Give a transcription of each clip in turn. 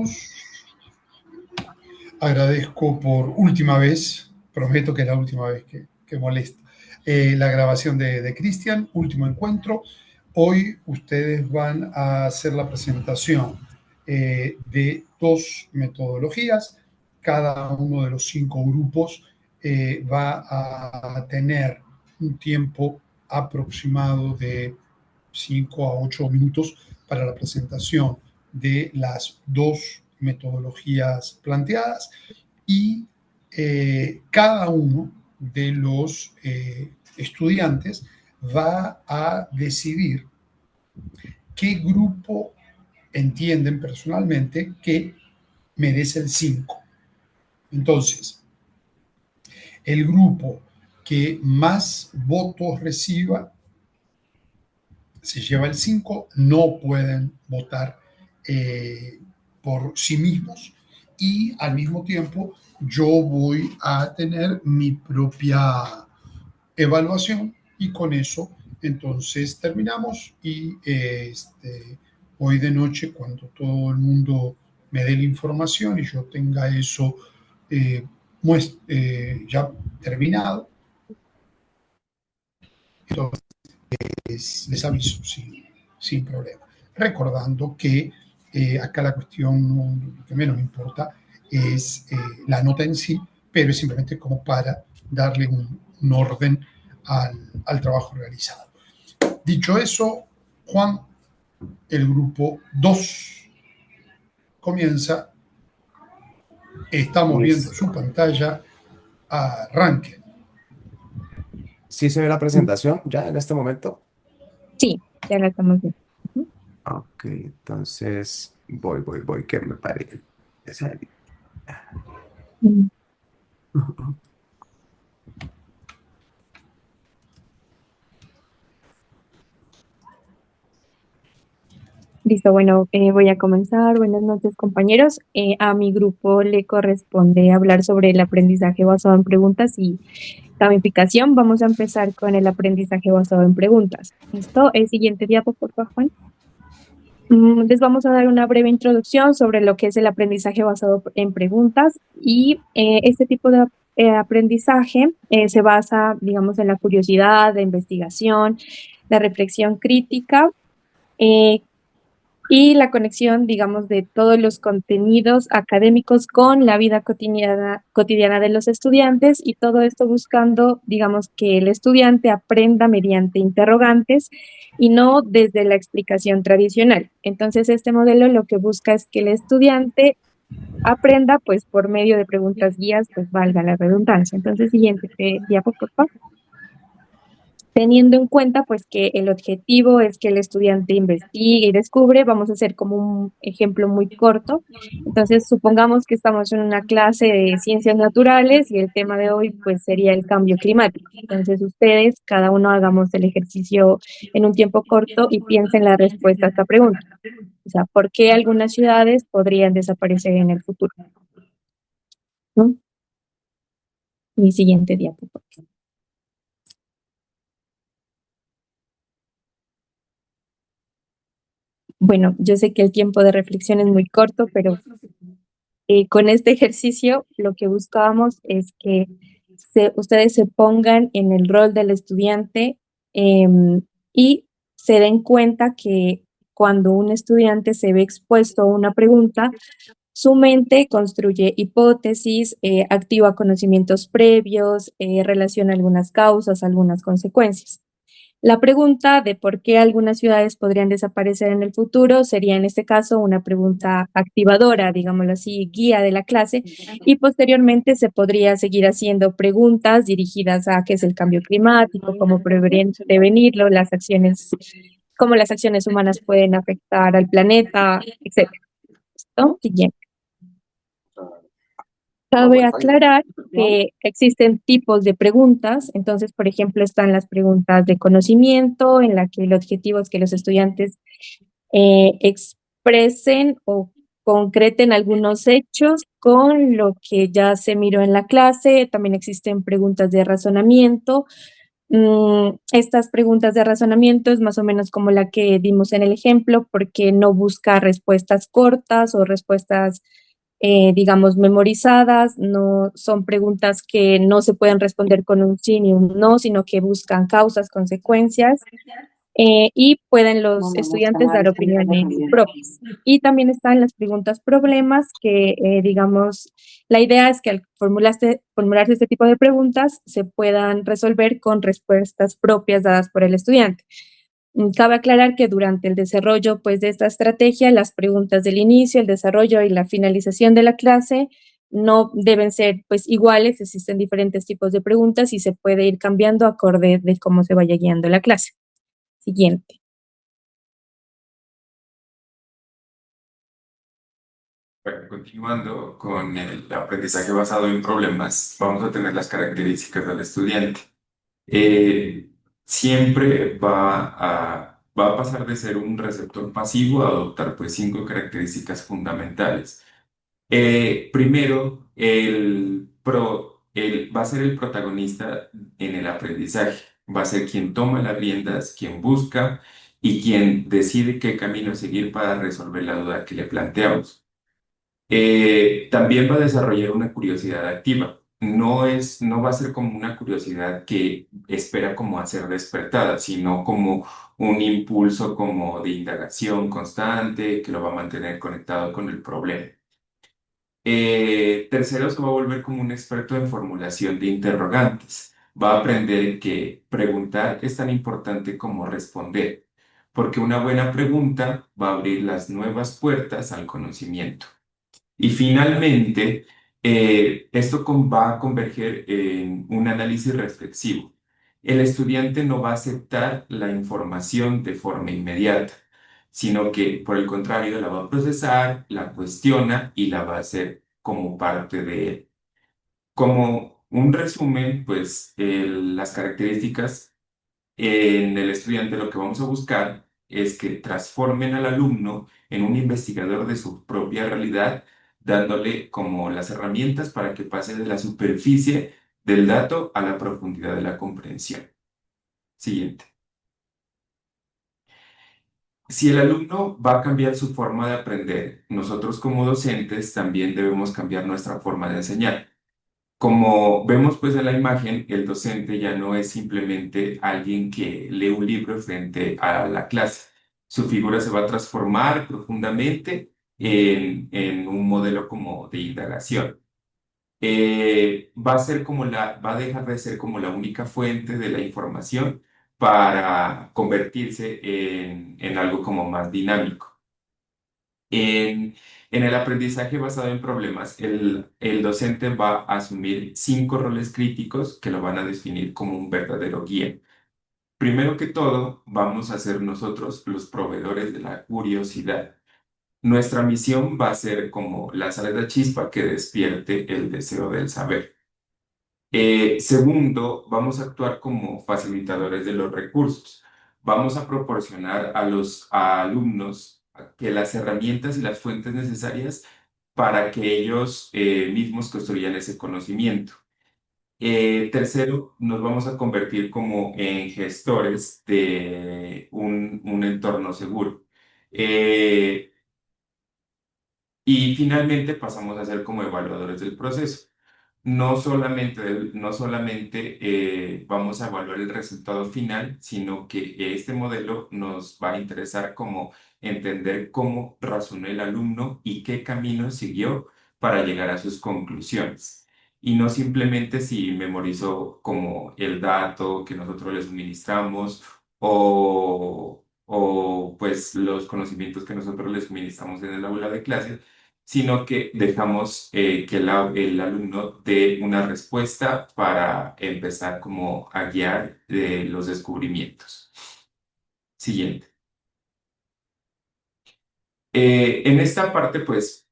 Comenzamos. Agradezco por última vez, prometo que es la última vez que molesto, la grabación de Cristian, último encuentro. Hoy ustedes van a hacer la presentación de dos metodologías. Cada uno de los 5 grupos va a tener un tiempo aproximado de 5 a 8 minutos para la presentación de las dos metodologías planteadas y cada uno de los estudiantes va a decidir qué grupo entienden personalmente que merece el 5. Entonces, el grupo que más votos reciba se lleva el 5, no pueden votar por sí mismos y al mismo tiempo yo voy a tener mi propia evaluación y con eso entonces terminamos y hoy de noche cuando todo el mundo me dé la información y yo tenga eso ya terminado, entonces les aviso sin problema. Recordando que acá la cuestión que menos me importa es la nota en sí, pero es simplemente como para darle un orden al trabajo realizado. Dicho eso, Juan, el grupo 2 comienza. Estamos viendo su Listo. pantalla. Arranque. ¿Sí se ve la presentación ya en este momento? Sí, ya la estamos viendo. Ujú. Ok, entonces voy, que me pare. Mm. Listo, bueno, voy a comenzar. Buenas noches, compañeros. A mi grupo le corresponde hablar sobre el aprendizaje basado en preguntas y gamificación. Vamos a empezar con el aprendizaje basado en preguntas. ¿Listo? El siguiente diapo, por favor, Juan. Les vamos a dar una breve introducción sobre lo que es el aprendizaje basado en preguntas y este tipo de aprendizaje se basa, digamos, en la curiosidad, la investigación, la reflexión crítica eh, y la conexión, digamos, de todos los contenidos académicos con la vida cotidiana de los estudiantes y todo esto buscando, digamos, que el estudiante aprenda mediante interrogantes y no desde la explicación tradicional. Entonces, este modelo lo que busca es que el estudiante aprenda, pues, por medio de preguntas guías, pues, valga la redundancia. Entonces, siguiente diapo, por favor. Teniendo en cuenta pues que el objetivo es que el estudiante investigue y descubre, vamos a hacer como un ejemplo muy corto. Entonces, supongamos que estamos en una clase de ciencias naturales y el tema de hoy pues sería el cambio climático. Entonces, ustedes, cada uno hagamos el ejercicio en un tiempo corto y piensen la respuesta a esta pregunta. O sea, ¿por qué algunas ciudades podrían desaparecer en el futuro? ¿No? Mi siguiente diapo. Bueno, yo sé que el tiempo de reflexión es muy corto, pero con este ejercicio lo que buscábamos es que ustedes se pongan en el rol del estudiante y se den cuenta que cuando un estudiante se ve expuesto a una pregunta, su mente construye hipótesis, activa conocimientos previos, relaciona algunas causas, algunas consecuencias. La pregunta de por qué algunas ciudades podrían desaparecer en el futuro sería en este caso una pregunta activadora, digámoslo así, guía de la clase, y posteriormente se podría seguir haciendo preguntas dirigidas a qué es el cambio climático, cómo prevenirlo, las acciones, cómo las acciones humanas pueden afectar al planeta, etcétera. ¿Listo? Siguiente. Cabe aclarar que existen tipos de preguntas, entonces, por ejemplo, están las preguntas de conocimiento, en la que el objetivo es que los estudiantes expresen o concreten algunos hechos con lo que ya se miró en la clase. También existen preguntas de razonamiento, Estas preguntas de razonamiento es más o menos como la que dimos en el ejemplo, porque no busca respuestas cortas o respuestas, digamos, memorizadas, no son preguntas que no se pueden responder con un sí ni un no, sino que buscan causas, consecuencias, y pueden los estudiantes dar opiniones propias. Y también están las preguntas problemas, que digamos, la idea es que al formularse este tipo de preguntas se puedan resolver con respuestas propias dadas por el estudiante. Cabe aclarar que durante el desarrollo pues, de esta estrategia, las preguntas del inicio, el desarrollo y la finalización de la clase no deben ser pues, iguales, existen diferentes tipos de preguntas y se puede ir cambiando acorde de cómo se vaya guiando la clase. Siguiente. Bueno, continuando con el aprendizaje basado en problemas, vamos a tener las características del estudiante. Eh, Siempre va a pasar de ser un receptor pasivo a adoptar pues 5 características fundamentales. Primero, va a ser el protagonista en el aprendizaje, va a ser quien toma las riendas, quien busca y quien decide qué camino seguir para resolver la duda que le planteamos. También va a desarrollar una curiosidad activa. No va a ser como una curiosidad que espera como a ser despertada, sino como un impulso como de indagación constante que lo va a mantener conectado con el problema. Tercero, se va a volver como un experto en formulación de interrogantes. Va a aprender que preguntar es tan importante como responder, porque una buena pregunta va a abrir las nuevas puertas al conocimiento. Y finalmente, va a converger en un análisis reflexivo. El estudiante no va a aceptar la información de forma inmediata, sino que por el contrario la va a procesar, la cuestiona y la va a hacer como parte de él. Como un resumen, pues las características en el estudiante lo que vamos a buscar es que transformen al alumno en un investigador de su propia realidad, dándole como las herramientas para que pase de la superficie del dato a la profundidad de la comprensión. Siguiente. Si el alumno va a cambiar su forma de aprender, nosotros como docentes también debemos cambiar nuestra forma de enseñar. Como vemos pues en la imagen, el docente ya no es simplemente alguien que lee un libro frente a la clase. Su figura se va a transformar profundamente en un modelo como de indagación. Va a dejar de ser como la única fuente de la información para convertirse en algo como más dinámico. En el aprendizaje basado en problemas, el docente va a asumir 5 roles críticos que lo van a definir como un verdadero guía. Primero que todo, vamos a ser nosotros los proveedores de la curiosidad. Nuestra misión va a ser como la salida chispa que despierte el deseo del saber. Segundo, vamos a actuar como facilitadores de los recursos. Vamos a proporcionar a los alumnos que las herramientas y las fuentes necesarias para que ellos mismos construyan ese conocimiento. Tercero, nos vamos a convertir como en gestores de un entorno seguro. Y finalmente pasamos a ser como evaluadores del proceso. No solamente vamos a evaluar el resultado final, sino que este modelo nos va a interesar como entender cómo razonó el alumno y qué camino siguió para llegar a sus conclusiones. Y no simplemente si memorizó como el dato que nosotros le suministramos o pues los conocimientos que nosotros le suministramos en el aula de clase, sino que dejamos que el alumno dé una respuesta para empezar como a guiar los descubrimientos. Siguiente. En esta parte, pues,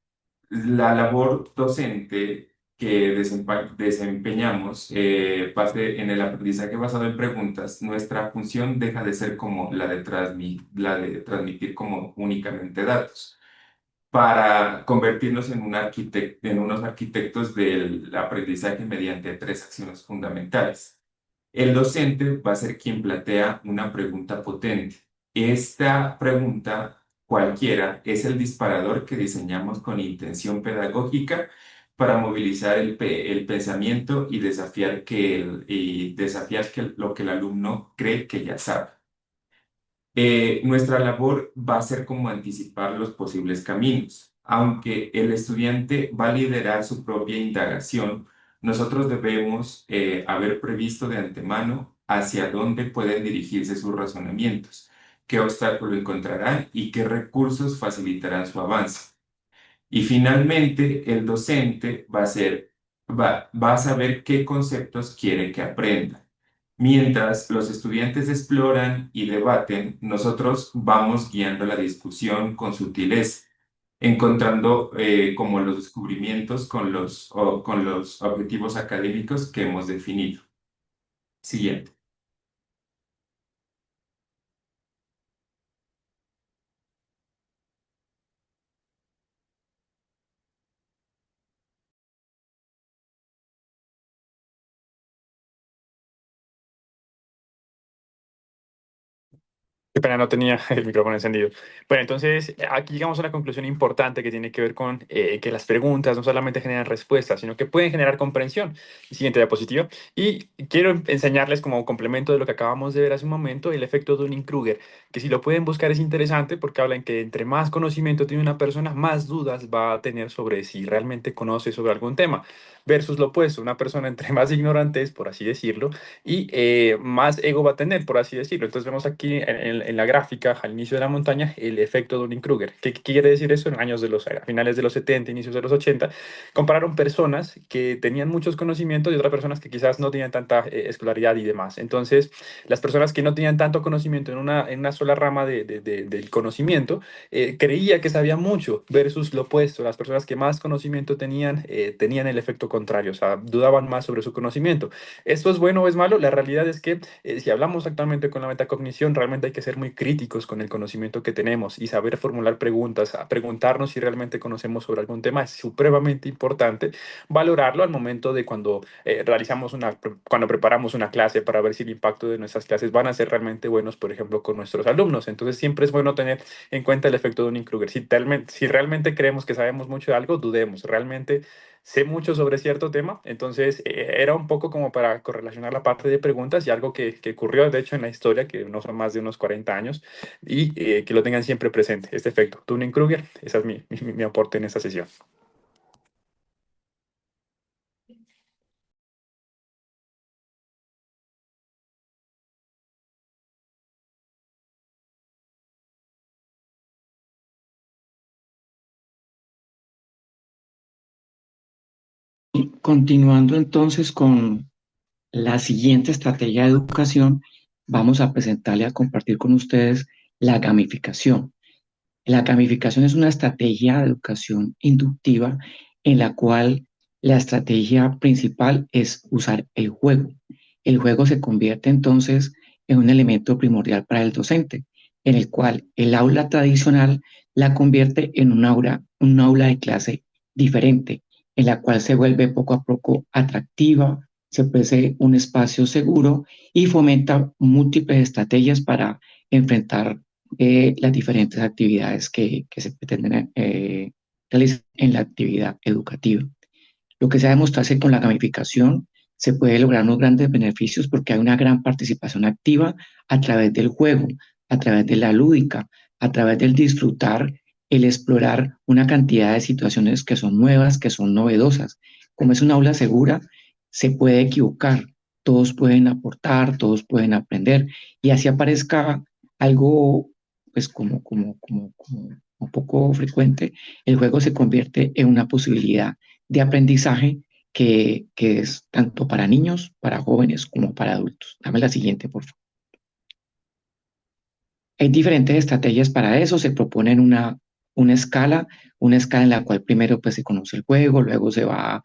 la labor docente que desempeñamos, parte en el aprendizaje basado en preguntas, nuestra función deja de ser como la de transmitir como únicamente datos para convertirnos en unos arquitectos del aprendizaje mediante 3 acciones fundamentales. El docente va a ser quien plantea una pregunta potente. Esta pregunta, cualquiera, es el disparador que diseñamos con intención pedagógica para movilizar el pensamiento y desafiar lo que el alumno cree que ya sabe. Nuestra labor va a ser como anticipar los posibles caminos. Aunque el estudiante va a liderar su propia indagación, nosotros debemos haber previsto de antemano hacia dónde pueden dirigirse sus razonamientos, qué obstáculo encontrarán y qué recursos facilitarán su avance. Y finalmente, el docente va a saber qué conceptos quiere que aprenda. Mientras los estudiantes exploran y debaten, nosotros vamos guiando la discusión con sutileza, encontrando como los descubrimientos con los objetivos académicos que hemos definido. Siguiente. Qué pena, no tenía el micrófono encendido. Bueno, entonces aquí llegamos a una conclusión importante que tiene que ver con que las preguntas no solamente generan respuestas, sino que pueden generar comprensión. Siguiente diapositiva. Y quiero enseñarles como complemento de lo que acabamos de ver hace un momento, el efecto Dunning-Kruger, que si lo pueden buscar es interesante porque habla en que entre más conocimiento tiene una persona, más dudas va a tener sobre si realmente conoce sobre algún tema. Versus lo opuesto, una persona entre más ignorante es, por así decirlo, y más ego va a tener, por así decirlo. Entonces vemos aquí en la gráfica, al inicio de la montaña, el efecto Dunning-Kruger. ¿Qué quiere decir eso? En años a finales de los 70, inicios de los 80, compararon personas que tenían muchos conocimientos y otras personas que quizás no tenían tanta escolaridad y demás. Entonces, las personas que no tenían tanto conocimiento en una sola rama del conocimiento, creía que sabían mucho, versus lo opuesto. Las personas que más conocimiento tenían, tenían el efecto contrario, o sea, dudaban más sobre su conocimiento. ¿Esto es bueno o es malo? La realidad es que si hablamos actualmente con la metacognición, realmente hay que ser muy críticos con el conocimiento que tenemos y saber formular preguntas, a preguntarnos si realmente conocemos sobre algún tema es supremamente importante. Valorarlo al momento de cuando cuando preparamos una clase para ver si el impacto de nuestras clases van a ser realmente buenos, por ejemplo, con nuestros alumnos. Entonces siempre es bueno tener en cuenta el efecto de Dunning-Kruger. Si realmente creemos que sabemos mucho de algo, dudemos. Realmente sé mucho sobre cierto tema, entonces era un poco como para correlacionar la parte de preguntas y algo que ocurrió de hecho en la historia, que no son más de unos 40 años, y que lo tengan siempre presente, este efecto Dunning-Kruger. Ese es mi aporte en esta sesión. Continuando entonces con la siguiente estrategia de educación, vamos a presentarle a compartir con ustedes la gamificación. La gamificación es una estrategia de educación inductiva en la cual la estrategia principal es usar el juego. El juego se convierte entonces en un elemento primordial para el docente, en el cual el aula tradicional la convierte en un aula de clase diferente, en la cual se vuelve poco a poco atractiva, se ofrece un espacio seguro y fomenta múltiples estrategias para enfrentar las diferentes actividades que se pretenden realizar en la actividad educativa. Lo que se ha demostrado es que con la gamificación se puede lograr unos grandes beneficios porque hay una gran participación activa a través del juego, a través de la lúdica, a través del disfrutar, el explorar una cantidad de situaciones que son nuevas, que son novedosas. Como es una aula segura, se puede equivocar, todos pueden aportar, todos pueden aprender y así aparezca algo pues como un poco frecuente, el juego se convierte en una posibilidad de aprendizaje que es tanto para niños, para jóvenes como para adultos. Dame la siguiente, por favor. Hay diferentes estrategias para eso. Se proponen una una escala en la cual primero pues, se conoce el juego, luego se va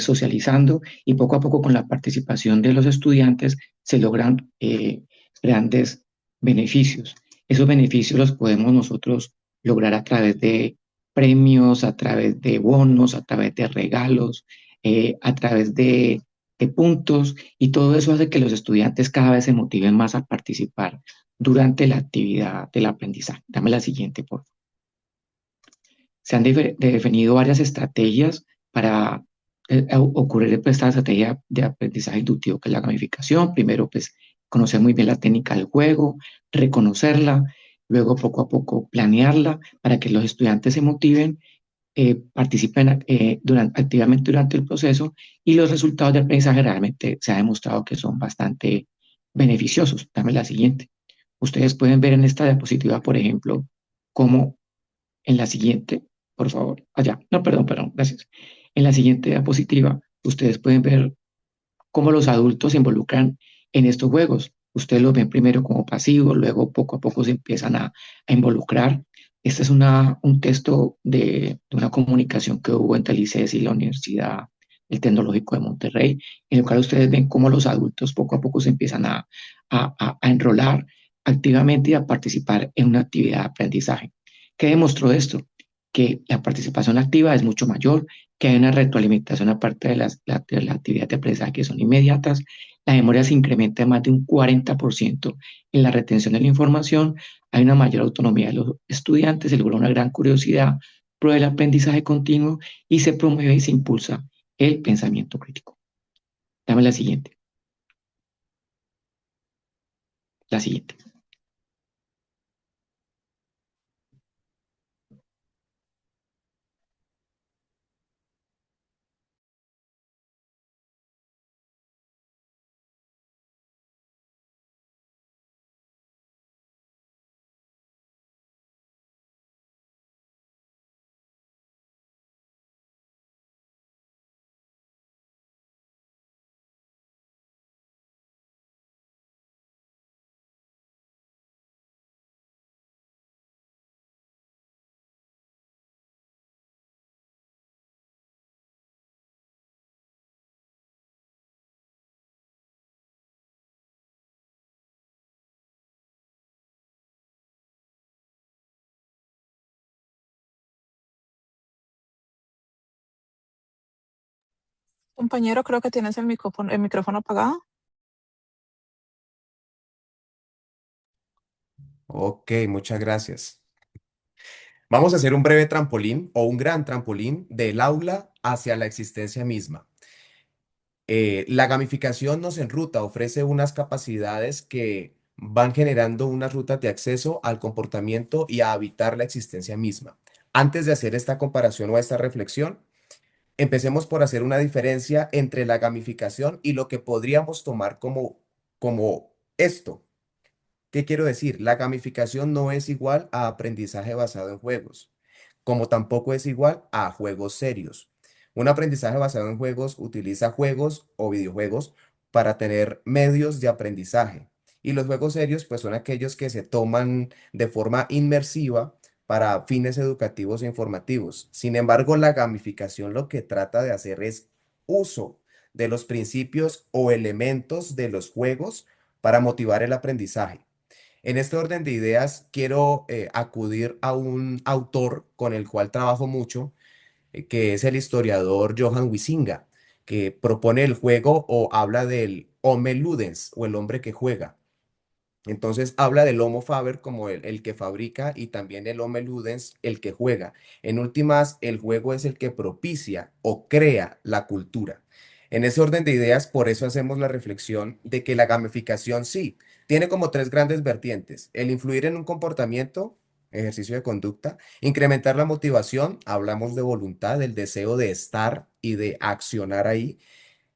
socializando y poco a poco con la participación de los estudiantes se logran grandes beneficios. Esos beneficios los podemos nosotros lograr a través de premios, a través de bonos, a través de regalos, a través puntos y todo eso hace que los estudiantes cada vez se motiven más a participar durante la actividad del aprendizaje. Dame la siguiente, por favor. Se han definido varias estrategias para ocurrir pues, esta estrategia de aprendizaje inductivo, que es la gamificación. Primero, pues, conocer muy bien la técnica del juego, reconocerla, luego poco a poco planearla para que los estudiantes se motiven, participen activamente durante el proceso y los resultados de aprendizaje realmente se ha demostrado que son bastante beneficiosos. Dame la siguiente. Ustedes pueden ver en esta diapositiva, por ejemplo, cómo en la siguiente, por favor, allá, no, perdón, gracias. En la siguiente diapositiva, ustedes pueden ver cómo los adultos se involucran en estos juegos. Ustedes los ven primero como pasivos, luego poco a poco se empiezan a involucrar. Este es un texto de una comunicación que hubo entre el ICES y la Universidad el Tecnológico de Monterrey, en el cual ustedes ven cómo los adultos poco a poco se empiezan a enrolar activamente y a participar en una actividad de aprendizaje. ¿Qué demostró esto? Que la participación activa es mucho mayor, que hay una retroalimentación aparte de de la actividad de aprendizaje que son inmediatas, la memoria se incrementa más de un 40% en la retención de la información, hay una mayor autonomía de los estudiantes, se logra una gran curiosidad por el aprendizaje continuo y se promueve y se impulsa el pensamiento crítico. Dame la siguiente. La siguiente. Compañero, creo que tienes el micrófono apagado. Ok, muchas gracias. Vamos a hacer un breve trampolín o un gran trampolín del aula hacia la existencia misma. La gamificación nos enruta, ofrece unas capacidades que van generando unas rutas de acceso al comportamiento y a habitar la existencia misma. Antes de hacer esta comparación o esta reflexión, empecemos por hacer una diferencia entre la gamificación y lo que podríamos tomar como esto. ¿Qué quiero decir? La gamificación no es igual a aprendizaje basado en juegos, como tampoco es igual a juegos serios. Un aprendizaje basado en juegos utiliza juegos o videojuegos para tener medios de aprendizaje. Y los juegos serios, pues son aquellos que se toman de forma inmersiva para fines educativos e informativos. Sin embargo, la gamificación lo que trata de hacer es uso de los principios o elementos de los juegos para motivar el aprendizaje. En este orden de ideas, quiero acudir a un autor con el cual trabajo mucho, que es el historiador Johan Huizinga, que propone el juego o habla del Homo Ludens o el hombre que juega. Entonces habla del Homo Faber como el que fabrica y también el Homo Ludens, el que juega. En últimas, el juego es el que propicia o crea la cultura. En ese orden de ideas, por eso hacemos la reflexión de que la gamificación sí, tiene como tres grandes vertientes. El influir en un comportamiento, ejercicio de conducta, incrementar la motivación, hablamos de voluntad, del deseo de estar y de accionar ahí.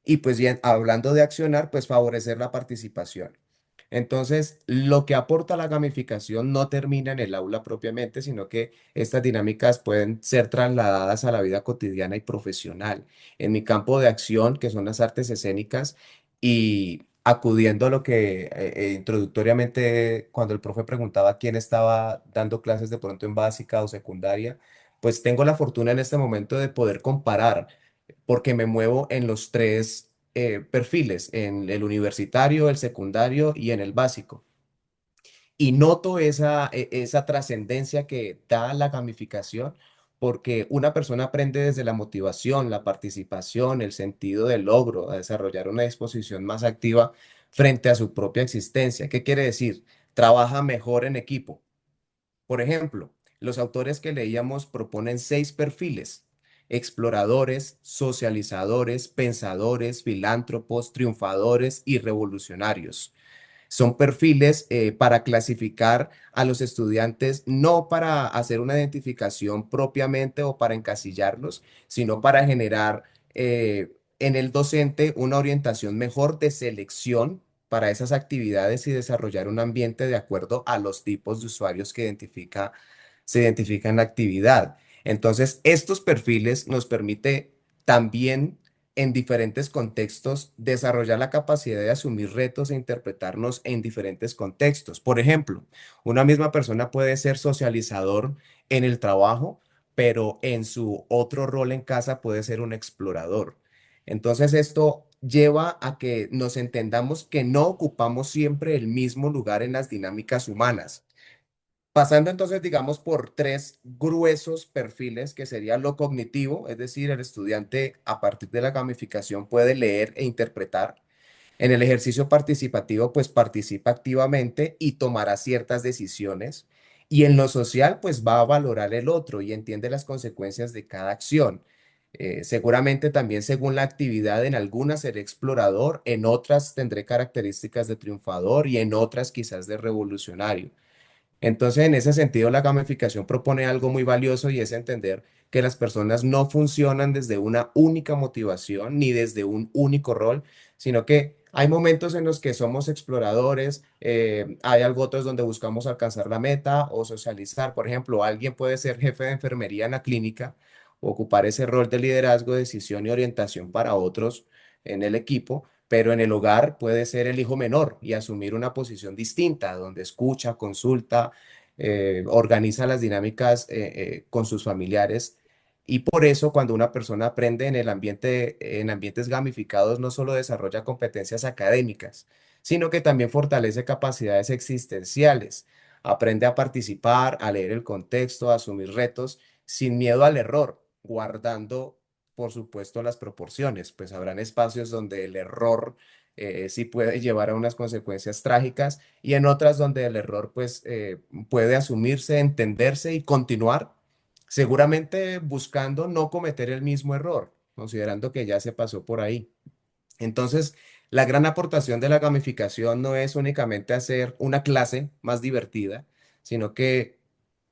Y pues bien, hablando de accionar, pues favorecer la participación. Entonces, lo que aporta la gamificación no termina en el aula propiamente, sino que estas dinámicas pueden ser trasladadas a la vida cotidiana y profesional. En mi campo de acción, que son las artes escénicas, y acudiendo a lo que introductoriamente, cuando el profe preguntaba quién estaba dando clases de pronto en básica o secundaria, pues tengo la fortuna en este momento de poder comparar porque me muevo en los tres perfiles, en el universitario, el secundario y en el básico. Y noto esa trascendencia que da la gamificación, porque una persona aprende desde la motivación, la participación, el sentido del logro, a desarrollar una disposición más activa frente a su propia existencia. ¿Qué quiere decir? Trabaja mejor en equipo. Por ejemplo, los autores que leíamos proponen 6 perfiles: exploradores, socializadores, pensadores, filántropos, triunfadores y revolucionarios. Son perfiles para clasificar a los estudiantes, no para hacer una identificación propiamente o para encasillarlos, sino para generar en el docente una orientación mejor de selección para esas actividades y desarrollar un ambiente de acuerdo a los tipos de usuarios que se identifica en la actividad. Entonces, estos perfiles nos permite también en diferentes contextos desarrollar la capacidad de asumir retos e interpretarnos en diferentes contextos. Por ejemplo, una misma persona puede ser socializador en el trabajo, pero en su otro rol en casa puede ser un explorador. Entonces, esto lleva a que nos entendamos que no ocupamos siempre el mismo lugar en las dinámicas humanas. Pasando entonces, digamos, por 3 gruesos perfiles, que sería lo cognitivo, es decir, el estudiante a partir de la gamificación puede leer e interpretar. En el ejercicio participativo, pues participa activamente y tomará ciertas decisiones. Y en lo social, pues va a valorar el otro y entiende las consecuencias de cada acción. Seguramente también según la actividad, en algunas seré explorador, en otras tendré características de triunfador y en otras quizás de revolucionario. Entonces, en ese sentido, la gamificación propone algo muy valioso y es entender que las personas no funcionan desde una única motivación ni desde un único rol, sino que hay momentos en los que somos exploradores, hay algo otros donde buscamos alcanzar la meta o socializar. Por ejemplo, alguien puede ser jefe de enfermería en la clínica, ocupar ese rol de liderazgo, decisión y orientación para otros en el equipo, pero en el hogar puede ser el hijo menor y asumir una posición distinta, donde escucha, consulta, organiza las dinámicas con sus familiares. Y por eso, cuando una persona aprende en el ambiente, en ambientes gamificados, no solo desarrolla competencias académicas, sino que también fortalece capacidades existenciales. Aprende a participar, a leer el contexto, a asumir retos sin miedo al error, guardando, por supuesto, las proporciones. Pues habrán espacios donde el error sí puede llevar a unas consecuencias trágicas y en otras donde el error pues puede asumirse, entenderse y continuar, seguramente buscando no cometer el mismo error, considerando que ya se pasó por ahí. Entonces, la gran aportación de la gamificación no es únicamente hacer una clase más divertida, sino que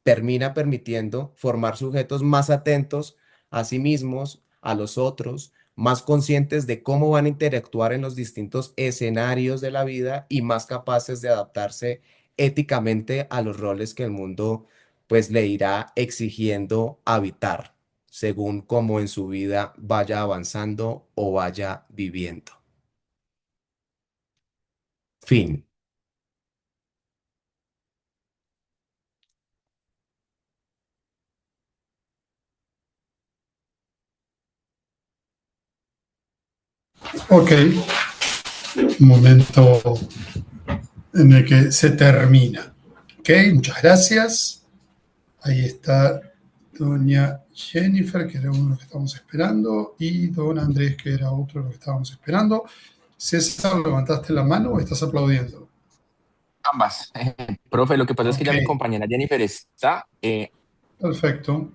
termina permitiendo formar sujetos más atentos a sí mismos, a los otros, más conscientes de cómo van a interactuar en los distintos escenarios de la vida y más capaces de adaptarse éticamente a los roles que el mundo pues le irá exigiendo habitar, según cómo en su vida vaya avanzando o vaya viviendo. Fin. Ok, un momento en el que se termina. Ok, muchas gracias. Ahí está doña Jennifer, que era uno de los que estábamos esperando, y don Andrés, que era otro de los que estábamos esperando. César, ¿levantaste la mano o estás aplaudiendo? Ambas. Profe, lo que pasa es que Ok, ya mi compañera Jennifer está. perfecto.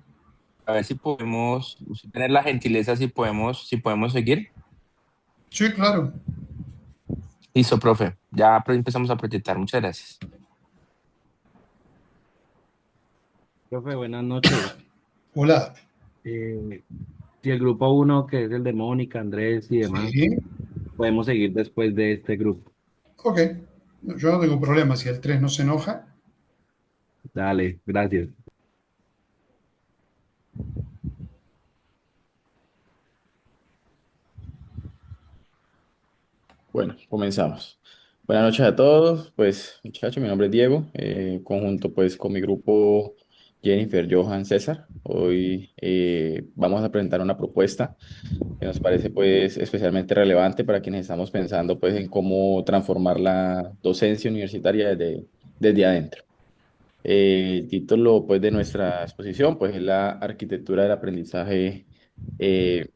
A ver si podemos tener la gentileza, si podemos seguir. Sí, claro. Listo, profe. Ya empezamos a proyectar. Muchas gracias. Profe, buenas noches. Hola. Si el grupo uno, que es el de Mónica, Andrés y demás, Sí, podemos seguir después de este grupo. ok. Yo no tengo problema. Si el 3 no se enoja. Dale, gracias. Bueno, comenzamos. Buenas noches a todos. Pues, muchachos, mi nombre es Diego, conjunto pues con mi grupo Jennifer, Johan, César. Hoy vamos a presentar una propuesta que nos parece pues especialmente relevante para quienes estamos pensando pues en cómo transformar la docencia universitaria desde adentro. El título pues, de nuestra exposición pues, es la arquitectura del aprendizaje eh,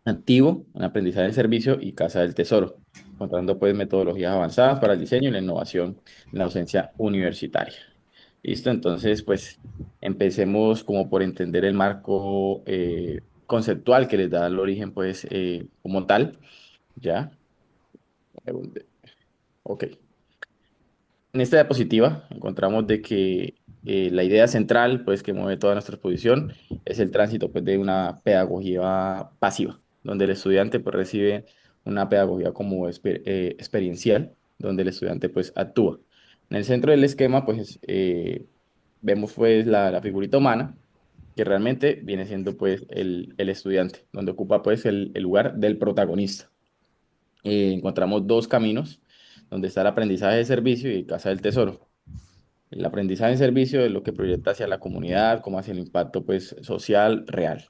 activo, un aprendizaje de servicio y casa del tesoro, encontrando pues metodologías avanzadas para el diseño y la innovación en la docencia universitaria. Listo, entonces pues empecemos como por entender el marco conceptual que les da el origen pues como tal, ¿ya? Ok. En esta diapositiva encontramos de que la idea central, pues, que mueve toda nuestra exposición es el tránsito, pues, de una pedagogía pasiva, donde el estudiante, pues, recibe una pedagogía como experiencial, donde el estudiante, pues, actúa. En el centro del esquema, pues, vemos, pues, la figurita humana, que realmente viene siendo, pues, el estudiante, donde ocupa, pues, el lugar del protagonista. Encontramos dos caminos, donde está el aprendizaje de servicio y casa del tesoro. El aprendizaje en servicio es lo que proyecta hacia la comunidad, como hacia el impacto pues, social real.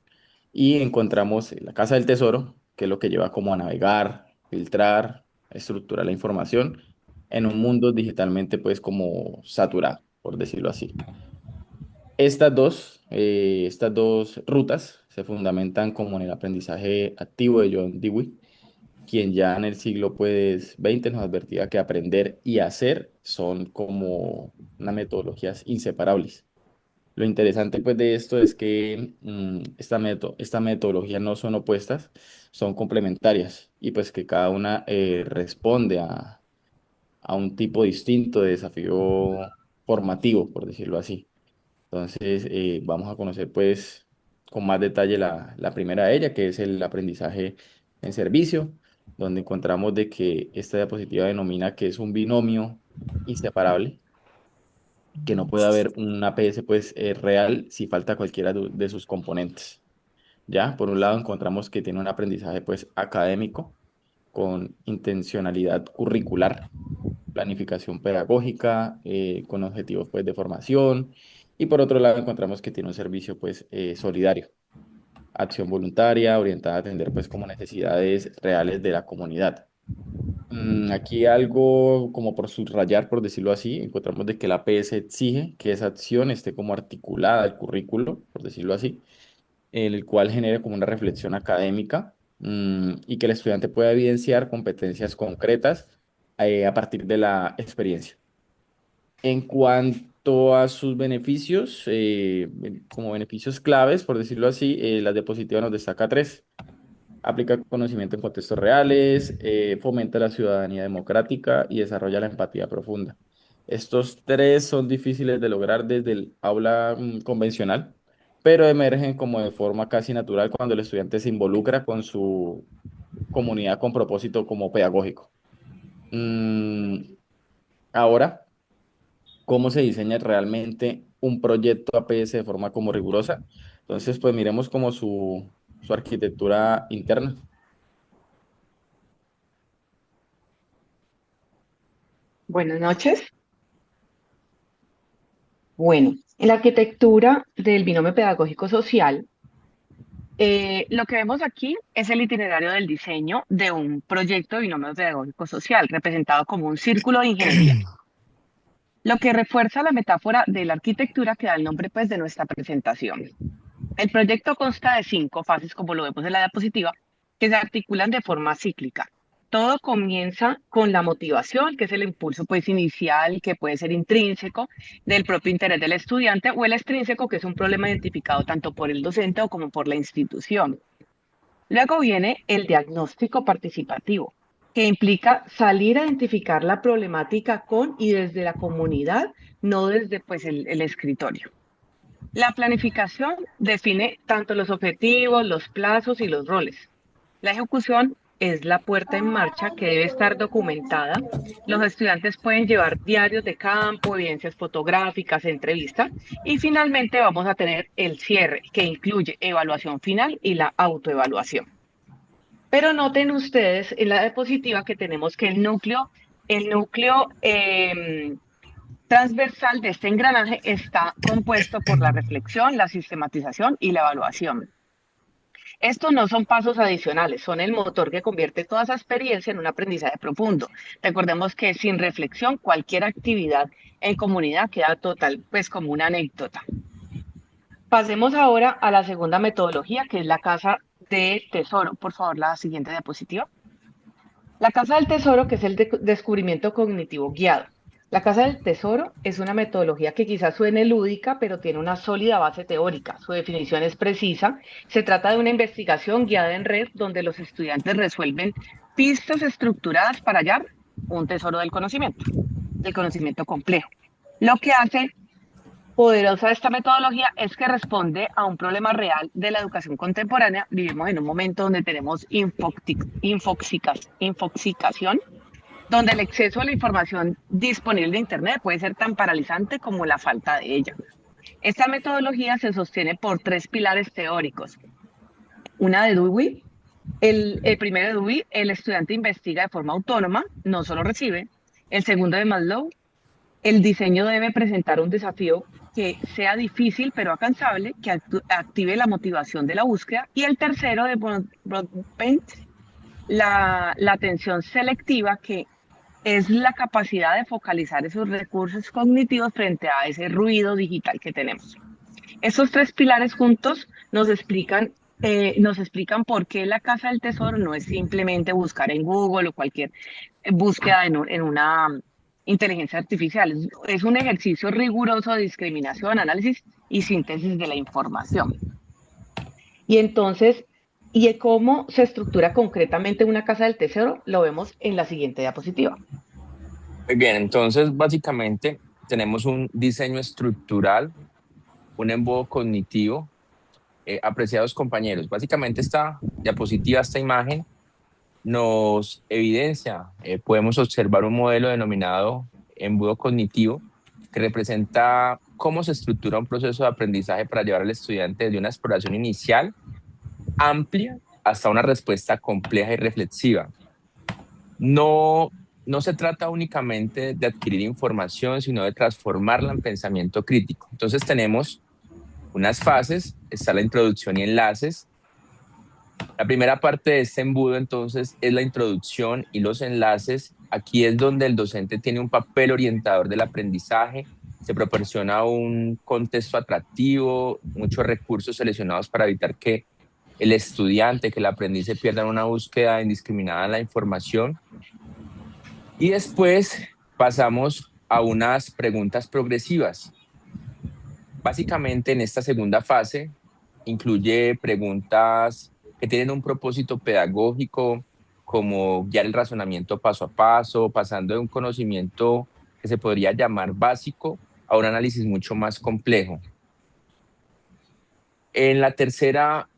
Y encontramos la Casa del Tesoro, que es lo que lleva como a navegar, filtrar, estructurar la información en un mundo digitalmente pues como saturado, por decirlo así. Estas dos rutas se fundamentan como en el aprendizaje activo de John Dewey, quien ya en el siglo pues, XX nos advertía que aprender y hacer son como unas metodologías inseparables. Lo interesante pues, de esto es que esta metodología no son opuestas, son complementarias y pues que cada una responde a un tipo distinto de desafío formativo, por decirlo así. Entonces, vamos a conocer pues con más detalle la primera de ellas, que es el aprendizaje en servicio, donde encontramos de que esta diapositiva denomina que es un binomio inseparable, que no puede haber un APS pues real si falta cualquiera de sus componentes. Ya, por un lado encontramos que tiene un aprendizaje pues académico con intencionalidad curricular, planificación pedagógica, con objetivos pues, de formación. Y por otro lado, encontramos que tiene un servicio pues, solidario, acción voluntaria, orientada a atender pues, como necesidades reales de la comunidad. Aquí algo como por subrayar, por decirlo así, encontramos de que la APS exige que esa acción esté como articulada al currículo, por decirlo así, el cual genere como una reflexión académica y que el estudiante pueda evidenciar competencias concretas a partir de la experiencia. En cuanto a sus beneficios, como beneficios claves, por decirlo así, la diapositiva nos destaca tres. Aplica conocimiento en contextos reales, fomenta la ciudadanía democrática y desarrolla la empatía profunda. Estos tres son difíciles de lograr desde el aula convencional, pero emergen como de forma casi natural cuando el estudiante se involucra con su comunidad con propósito como pedagógico. Mm, Ahora, ¿cómo se diseña realmente un proyecto APS de forma como rigurosa? Entonces, pues miremos como su arquitectura interna. Buenas noches. Bueno, en la arquitectura del binomio pedagógico social, lo que vemos aquí es el itinerario del diseño de un proyecto de binomio pedagógico social, representado como un círculo de ingeniería. Lo que refuerza la metáfora de la arquitectura que da el nombre pues, de nuestra presentación. El proyecto consta de 5 fases, como lo vemos en la diapositiva, que se articulan de forma cíclica. Todo comienza con la motivación, que es el impulso pues, inicial, que puede ser intrínseco del propio interés del estudiante, o el extrínseco, que es un problema identificado tanto por el docente o como por la institución. Luego viene el diagnóstico participativo, que implica salir a identificar la problemática con y desde la comunidad, no desde pues, el escritorio. La planificación define tanto los objetivos, los plazos y los roles. La ejecución es la puesta en marcha que debe estar documentada. Los estudiantes pueden llevar diarios de campo, evidencias fotográficas, entrevistas. Y finalmente vamos a tener el cierre, que incluye evaluación final y la autoevaluación. Pero noten ustedes en la diapositiva que tenemos que el núcleo transversal de este engranaje está compuesto por la reflexión, la sistematización y la evaluación. Estos no son pasos adicionales, son el motor que convierte toda esa experiencia en un aprendizaje profundo. Recordemos que sin reflexión, cualquier actividad en comunidad queda total, pues como una anécdota. Pasemos ahora a la segunda metodología, que es la casa de tesoro. Por favor, la siguiente diapositiva. La casa del tesoro, que es el descubrimiento cognitivo guiado. La casa del tesoro es una metodología que quizás suene lúdica, pero tiene una sólida base teórica. Su definición es precisa. Se trata de una investigación guiada en red donde los estudiantes resuelven pistas estructuradas para hallar un tesoro del conocimiento complejo. Lo que hace poderosa esta metodología es que responde a un problema real de la educación contemporánea. Vivimos en un momento donde tenemos infoxicación, donde el exceso de la información disponible de Internet puede ser tan paralizante como la falta de ella. Esta metodología se sostiene por 3 pilares teóricos. Una de Dewey. El primero de Dewey, el estudiante investiga de forma autónoma, no solo recibe. El segundo de Maslow, el diseño debe presentar un desafío que sea difícil pero alcanzable, que active la motivación de la búsqueda. Y el tercero de Broadbent, la atención selectiva, que es la capacidad de focalizar esos recursos cognitivos frente a ese ruido digital que tenemos. Estos 3 pilares juntos nos explican por qué la casa del tesoro no es simplemente buscar en Google o cualquier búsqueda en una inteligencia artificial. Es un ejercicio riguroso de discriminación, análisis y síntesis de la información. Y entonces, ¿y cómo se estructura concretamente una casa del tesoro? Lo vemos en la siguiente diapositiva. Muy bien, entonces básicamente tenemos un diseño estructural, un embudo cognitivo. Apreciados compañeros, básicamente esta diapositiva, esta imagen, nos evidencia, podemos observar un modelo denominado embudo cognitivo que representa cómo se estructura un proceso de aprendizaje para llevar al estudiante desde una exploración inicial amplia hasta una respuesta compleja y reflexiva. No se trata únicamente de adquirir información, sino de transformarla en pensamiento crítico. Entonces tenemos unas fases, está la introducción y enlaces. La primera parte de este embudo entonces es la introducción y los enlaces. Aquí es donde el docente tiene un papel orientador del aprendizaje, se proporciona un contexto atractivo, muchos recursos seleccionados para evitar que el estudiante, que el aprendiz se pierda en una búsqueda indiscriminada de la información. Y después pasamos a unas preguntas progresivas. Básicamente en esta segunda fase incluye preguntas que tienen un propósito pedagógico, como guiar el razonamiento paso a paso, pasando de un conocimiento que se podría llamar básico a un análisis mucho más complejo. En la tercera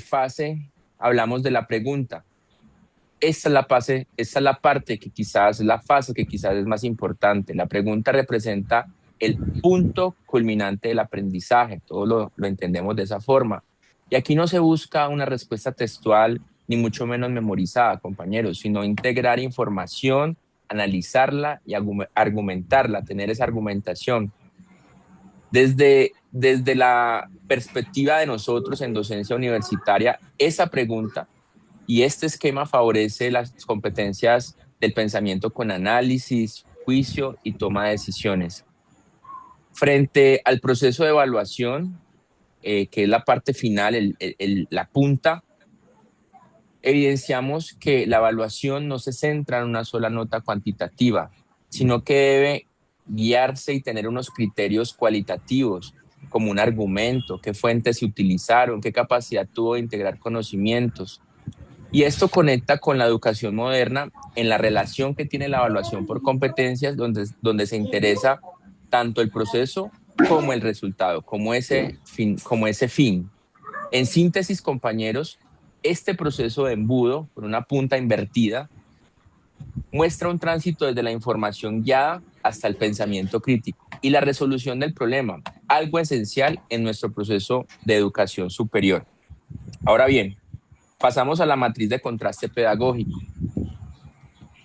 fase hablamos de la pregunta. Esta es la parte que quizás, la fase que quizás es más importante. La pregunta representa el punto culminante del aprendizaje, todos lo entendemos de esa forma. Y aquí no se busca una respuesta textual, ni mucho menos memorizada, compañeros, sino integrar información, analizarla y argumentarla, tener esa argumentación. Desde la perspectiva de nosotros en docencia universitaria, esa pregunta y este esquema favorece las competencias del pensamiento con análisis, juicio y toma de decisiones. Frente al proceso de evaluación, que es la parte final, la punta, evidenciamos que la evaluación no se centra en una sola nota cuantitativa, sino que debe guiarse y tener unos criterios cualitativos, como un argumento, qué fuentes se utilizaron, qué capacidad tuvo de integrar conocimientos. Y esto conecta con la educación moderna en la relación que tiene la evaluación por competencias, donde se interesa tanto el proceso como el resultado, como ese fin. En síntesis, compañeros, este proceso de embudo, por una punta invertida, muestra un tránsito desde la información guiada hasta el pensamiento crítico y la resolución del problema, algo esencial en nuestro proceso de educación superior. Ahora bien, pasamos a la matriz de contraste pedagógico.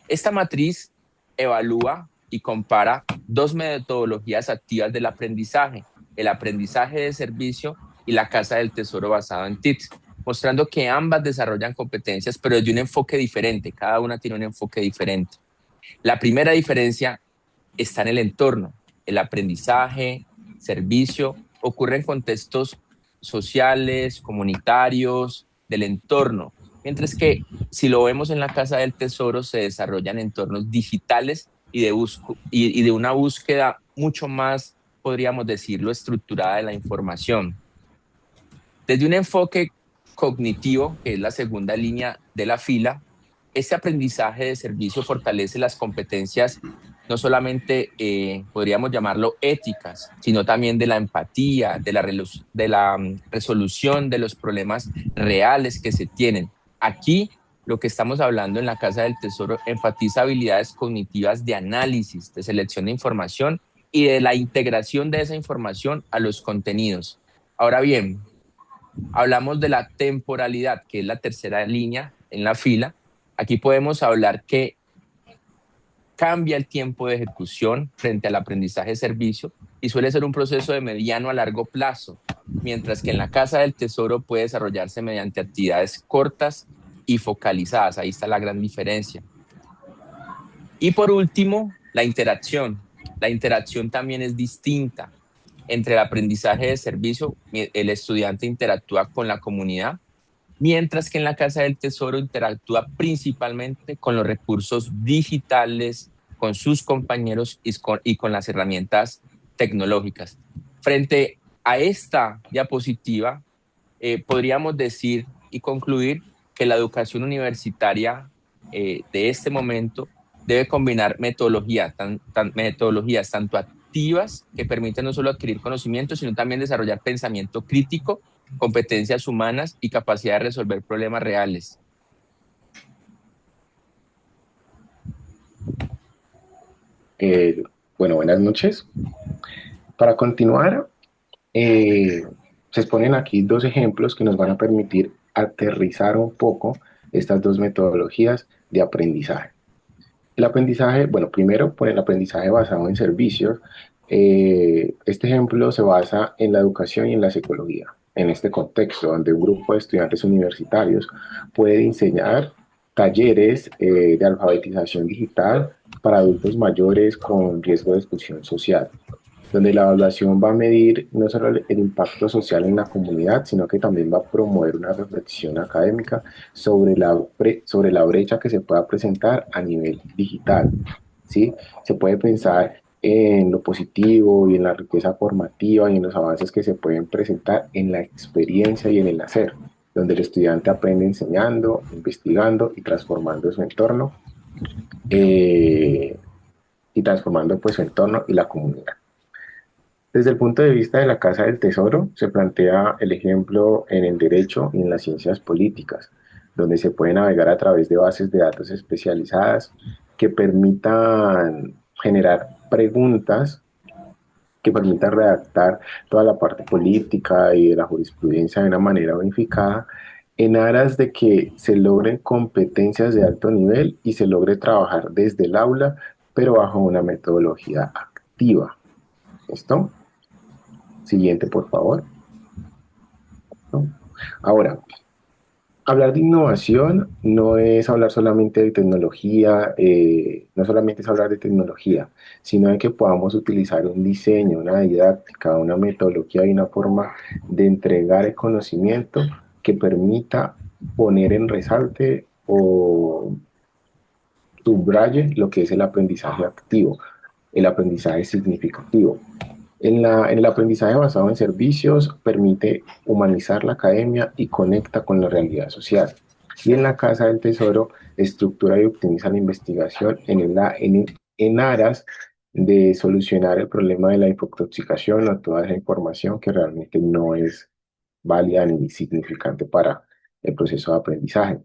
Esta matriz evalúa y compara 2 metodologías activas del aprendizaje, el aprendizaje de servicio y la casa del tesoro basado en TIC. mostrando que ambas desarrollan competencias, pero desde un enfoque diferente. Cada una tiene un enfoque diferente. La primera diferencia está en el entorno. El aprendizaje, servicio, ocurre en contextos sociales, comunitarios, del entorno, mientras que si lo vemos en la Casa del Tesoro se desarrollan entornos digitales y de una búsqueda mucho más, podríamos decirlo, estructurada de la información. Desde un enfoque cognitivo, que es la segunda línea de la fila, este aprendizaje de servicio fortalece las competencias no solamente, podríamos llamarlo éticas, sino también de la empatía, de la resolución de los problemas reales que se tienen. Aquí, lo que estamos hablando en la Casa del Tesoro enfatiza habilidades cognitivas de análisis, de selección de información y de la integración de esa información a los contenidos. Ahora bien, hablamos de la temporalidad, que es la tercera línea en la fila. Aquí podemos hablar que cambia el tiempo de ejecución frente al aprendizaje de servicio y suele ser un proceso de mediano a largo plazo, mientras que en la Casa del Tesoro puede desarrollarse mediante actividades cortas y focalizadas. Ahí está la gran diferencia. Y por último, la interacción. La interacción también es distinta. Entre el aprendizaje de servicio, el estudiante interactúa con la comunidad, mientras que en la Casa del Tesoro interactúa principalmente con los recursos digitales, con sus compañeros y con las herramientas tecnológicas. Frente a esta diapositiva, podríamos decir y concluir que la educación universitaria de este momento debe combinar metodologías tanto activas que permiten no solo adquirir conocimiento, sino también desarrollar pensamiento crítico, competencias humanas y capacidad de resolver problemas reales. Bueno, buenas noches. Para continuar, se exponen aquí dos ejemplos que nos van a permitir aterrizar un poco estas dos metodologías de aprendizaje. El aprendizaje, bueno, primero por el aprendizaje basado en servicios. Este ejemplo se basa en la educación y en la psicología. En este contexto, donde un grupo de estudiantes universitarios puede enseñar talleres de alfabetización digital para adultos mayores con riesgo de exclusión social, donde la evaluación va a medir no solo el impacto social en la comunidad, sino que también va a promover una reflexión académica sobre la brecha que se pueda presentar a nivel digital, ¿sí? Se puede pensar en lo positivo y en la riqueza formativa y en los avances que se pueden presentar en la experiencia y en el hacer, donde el estudiante aprende enseñando, investigando y transformando su entorno, pues su entorno y la comunidad. Desde el punto de vista de la Casa del Tesoro, se plantea el ejemplo en el derecho y en las ciencias políticas, donde se puede navegar a través de bases de datos especializadas que permitan generar preguntas, que permitan redactar toda la parte política y de la jurisprudencia de una manera unificada, en aras de que se logren competencias de alto nivel y se logre trabajar desde el aula, pero bajo una metodología activa. ¿Listo? Siguiente, por favor. ¿No? Ahora, hablar de innovación no es hablar solamente de tecnología, no solamente es hablar de tecnología, sino de que podamos utilizar un diseño, una didáctica, una metodología y una forma de entregar el conocimiento que permita poner en resalte o subraye lo que es el aprendizaje activo, el aprendizaje significativo. En el aprendizaje basado en servicios permite humanizar la academia y conecta con la realidad social. Y en la Casa del Tesoro estructura y optimiza la investigación en aras de solucionar el problema de la infoxicación o toda esa información que realmente no es válida ni significante para el proceso de aprendizaje.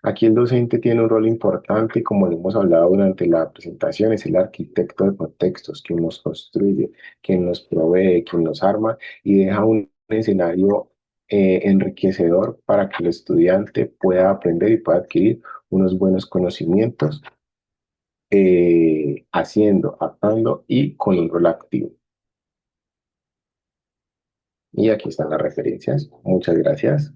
Aquí el docente tiene un rol importante y como lo hemos hablado durante la presentación, es el arquitecto de contextos, quien nos construye, quien nos provee, quien nos arma y deja un escenario enriquecedor para que el estudiante pueda aprender y pueda adquirir unos buenos conocimientos haciendo, actuando y con un rol activo. Y aquí están las referencias. Muchas gracias.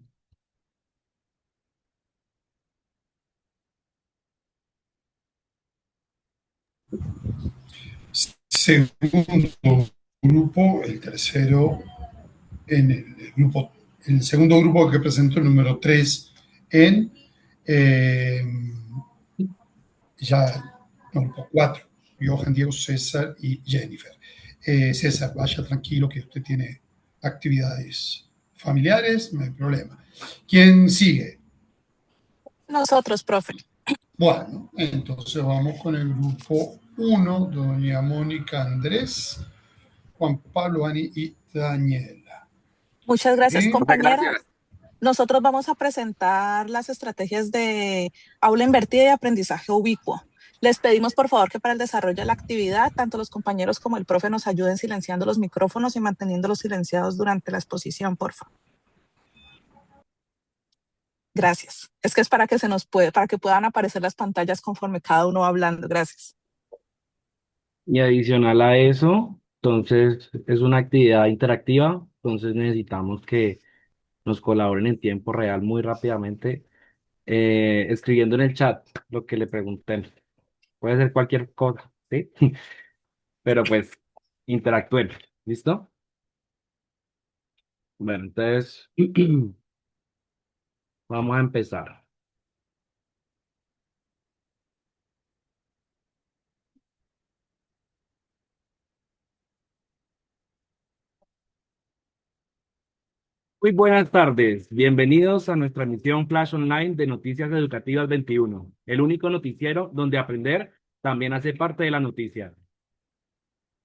segundo grupo, el tercero, el segundo grupo que presentó el número 3 en grupo 4, Johan, Diego, César y Jennifer. César, vaya tranquilo que usted tiene actividades familiares, no hay problema. ¿Quién sigue? Nosotros, profe. Bueno, entonces vamos con el grupo 1, doña Mónica, Andrés, Juan Pablo, Ani y Daniela. Muchas gracias, compañeros. Gracias. Nosotros vamos a presentar las estrategias de aula invertida y aprendizaje ubicuo. Les pedimos, por favor, que para el desarrollo de la actividad, tanto los compañeros como el profe nos ayuden silenciando los micrófonos y manteniéndolos silenciados durante la exposición, por favor. Gracias. Es que es para que para que puedan aparecer las pantallas conforme cada uno va hablando. Gracias. Y adicional a eso, entonces es una actividad interactiva, entonces necesitamos que nos colaboren en tiempo real muy rápidamente, escribiendo en el chat lo que le pregunten. Puede ser cualquier cosa, ¿sí? Pero pues interactúen, ¿listo? Bueno, entonces vamos a empezar. Muy buenas tardes, bienvenidos a nuestra emisión Flash Online de Noticias Educativas 21, el único noticiero donde aprender también hace parte de la noticia.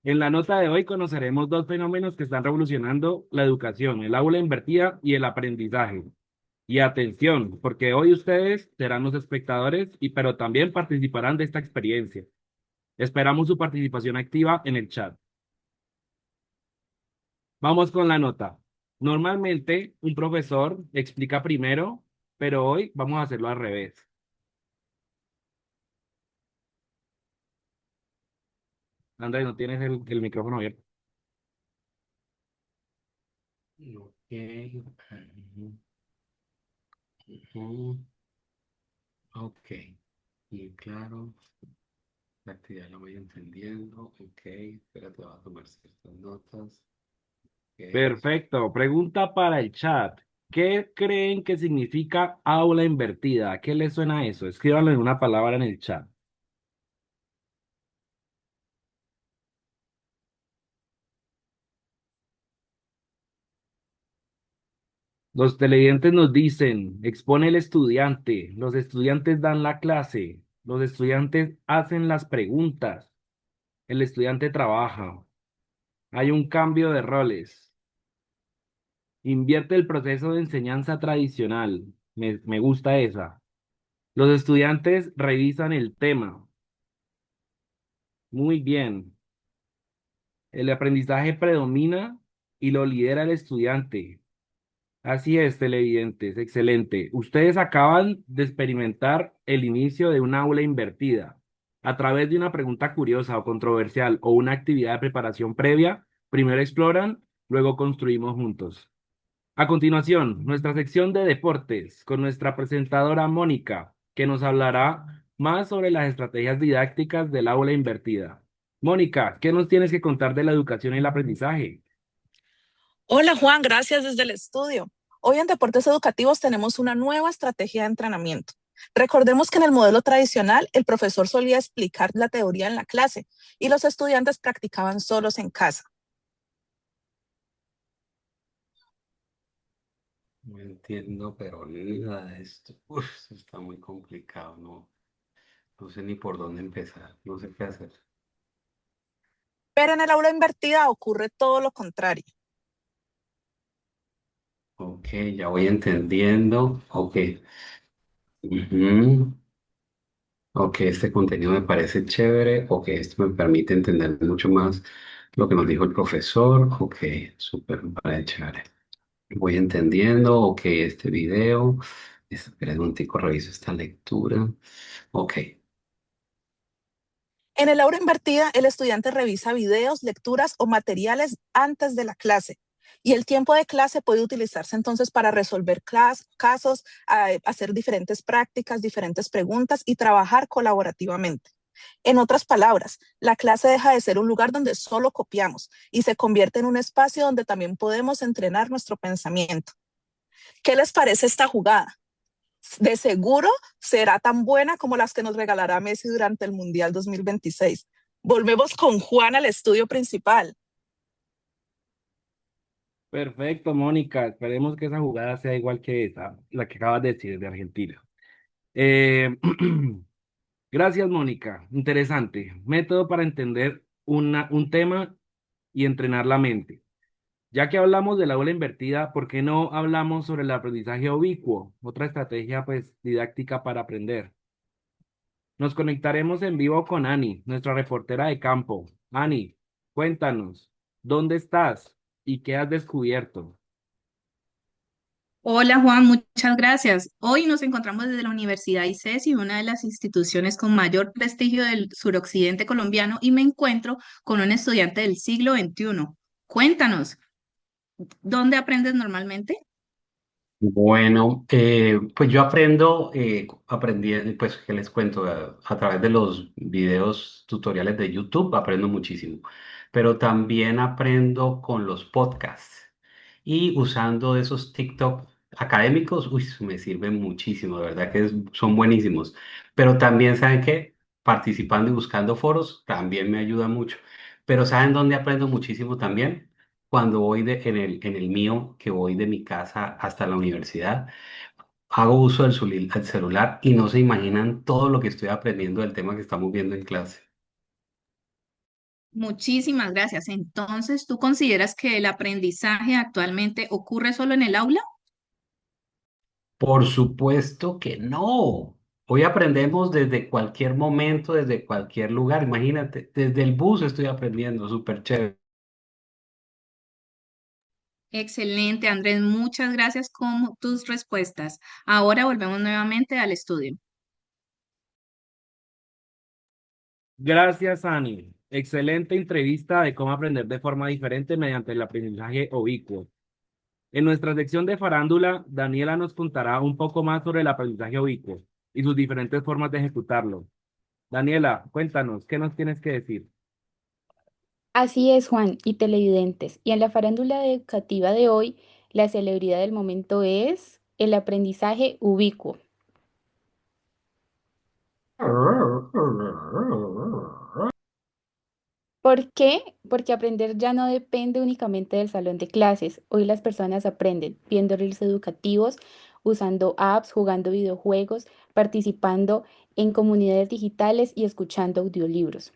En la nota de hoy conoceremos dos fenómenos que están revolucionando la educación, el aula invertida y el aprendizaje. Y atención, porque hoy ustedes serán los espectadores pero también participarán de esta experiencia. Esperamos su participación activa en el chat. Vamos con la nota. Normalmente un profesor explica primero, pero hoy vamos a hacerlo al revés. Andrés, no tienes el micrófono abierto. Ok. Ok. Y claro, la actividad la voy entendiendo. Ok. Espérate, voy a tomar ciertas notas. Ok. Perfecto. Pregunta para el chat. ¿Qué creen que significa aula invertida? ¿A qué les suena eso? Escríbanlo en una palabra en el chat. Los televidentes nos dicen, expone el estudiante, los estudiantes dan la clase, los estudiantes hacen las preguntas, el estudiante trabaja, hay un cambio de roles, invierte el proceso de enseñanza tradicional, me gusta esa. Los estudiantes revisan el tema, muy bien. El aprendizaje predomina y lo lidera el estudiante. Así es, televidentes, excelente. Ustedes acaban de experimentar el inicio de una aula invertida. A través de una pregunta curiosa o controversial o una actividad de preparación previa, primero exploran, luego construimos juntos. A continuación, nuestra sección de deportes con nuestra presentadora Mónica, que nos hablará más sobre las estrategias didácticas del aula invertida. Mónica, ¿qué nos tienes que contar de la educación y el aprendizaje? Hola Juan, gracias desde el estudio. Hoy en Deportes Educativos tenemos una nueva estrategia de entrenamiento. Recordemos que en el modelo tradicional el profesor solía explicar la teoría en la clase y los estudiantes practicaban solos en casa. No entiendo, pero nada de esto. Uf, eso está muy complicado, no sé ni por dónde empezar, no sé qué hacer. Pero en el aula invertida ocurre todo lo contrario. Ok, ya voy entendiendo. Ok. Ujú. Ok, este contenido me parece chévere. Ok, esto me permite entender mucho más lo que nos dijo el profesor. Ok, súper, me parece chévere. Voy entendiendo. Ok, este video. Espera un tico, reviso esta lectura. Ok. En el aula invertida, el estudiante revisa videos, lecturas o materiales antes de la clase. Y el tiempo de clase puede utilizarse entonces para resolver casos, hacer diferentes prácticas, diferentes preguntas y trabajar colaborativamente. En otras palabras, la clase deja de ser un lugar donde solo copiamos y se convierte en un espacio donde también podemos entrenar nuestro pensamiento. ¿Qué les parece esta jugada? De seguro será tan buena como las que nos regalará Messi durante el Mundial 2026. Volvemos con Juan al estudio principal. Perfecto, Mónica. Esperemos que esa jugada sea igual que esa, la que acabas de decir de Argentina. Eh, Gracias, Mónica. Interesante. Método para entender un tema y entrenar la mente. Ya que hablamos del aula invertida, ¿por qué no hablamos sobre el aprendizaje ubicuo? Otra estrategia, pues, didáctica para aprender. Nos conectaremos en vivo con Ani, nuestra reportera de campo. Ani, cuéntanos, ¿dónde estás y qué has descubierto? Hola Juan, muchas gracias. Hoy nos encontramos desde la Universidad ICESI, una de las instituciones con mayor prestigio del suroccidente colombiano, y me encuentro con un estudiante del siglo XXI. Cuéntanos, ¿dónde aprendes normalmente? Bueno, pues yo aprendí, pues, ¿qué les cuento? A través de los videos tutoriales de YouTube aprendo muchísimo, pero también aprendo con los podcasts y usando esos TikTok académicos, uy, me sirven muchísimo, de verdad que son buenísimos, pero también, ¿saben qué? Participando y buscando foros también me ayuda mucho, pero ¿saben dónde aprendo muchísimo también? Cuando voy en el mío, que voy de mi casa hasta la universidad, hago uso del celular y no se imaginan todo lo que estoy aprendiendo del tema que estamos viendo en clase. Muchísimas gracias. Entonces, ¿tú consideras que el aprendizaje actualmente ocurre solo en el aula? Por supuesto que no. Hoy aprendemos desde cualquier momento, desde cualquier lugar. Imagínate, desde el bus estoy aprendiendo, súper chévere. Excelente, Andrés. Muchas gracias con tus respuestas. Ahora volvemos nuevamente al estudio. Gracias, Ani. Excelente entrevista de cómo aprender de forma diferente mediante el aprendizaje ubicuo. En nuestra sección de farándula, Daniela nos contará un poco más sobre el aprendizaje ubicuo y sus diferentes formas de ejecutarlo. Daniela, cuéntanos, ¿qué nos tienes que decir? Así es, Juan, y televidentes. Y en la farándula educativa de hoy, la celebridad del momento es el aprendizaje ubicuo. ¿Por qué? Porque aprender ya no depende únicamente del salón de clases. Hoy las personas aprenden viendo reels educativos, usando apps, jugando videojuegos, participando en comunidades digitales y escuchando audiolibros.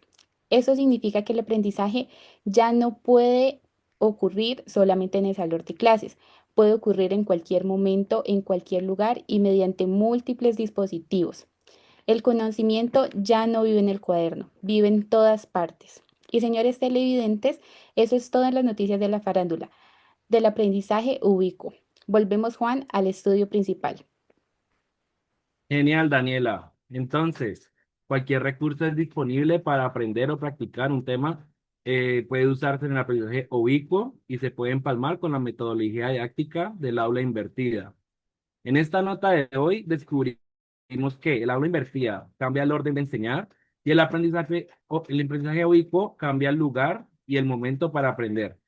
Eso significa que el aprendizaje ya no puede ocurrir solamente en el salón de clases. Puede ocurrir en cualquier momento, en cualquier lugar y mediante múltiples dispositivos. El conocimiento ya no vive en el cuaderno, vive en todas partes. Y señores televidentes, eso es todo en las noticias de la farándula, del aprendizaje ubicuo. Volvemos, Juan, al estudio principal. Genial, Daniela. Entonces, cualquier recurso es disponible para aprender o practicar un tema. Puede usarse en el aprendizaje ubicuo y se puede empalmar con la metodología didáctica del aula invertida. En esta nota de hoy descubrimos que el aula invertida cambia el orden de enseñar y el aprendizaje ubicuo cambia el lugar y el momento para aprender.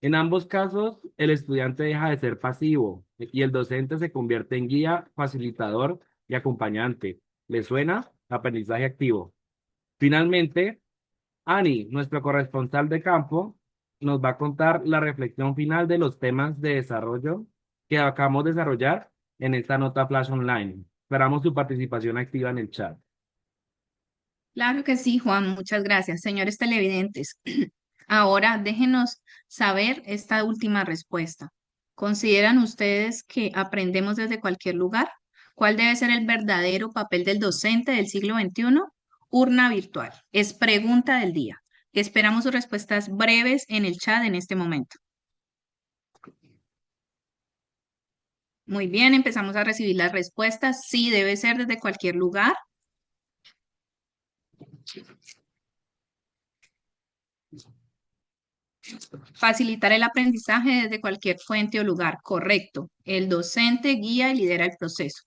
En ambos casos, el estudiante deja de ser pasivo y el docente se convierte en guía, facilitador y acompañante. ¿Le suena? Aprendizaje activo. Finalmente, Ani, nuestro corresponsal de campo, nos va a contar la reflexión final de los temas de desarrollo que acabamos de desarrollar en esta nota flash online. Esperamos su participación activa en el chat. Claro que sí, Juan, muchas gracias. Señores televidentes, ahora déjenos saber esta última respuesta. ¿Consideran ustedes que aprendemos desde cualquier lugar? ¿Cuál debe ser el verdadero papel del docente del siglo XXI? Urna virtual. Es pregunta del día. Esperamos sus respuestas breves en el chat en este momento. Muy bien, empezamos a recibir las respuestas. Sí, debe ser desde cualquier lugar. Facilitar el aprendizaje desde cualquier fuente o lugar. Correcto. El docente guía y lidera el proceso.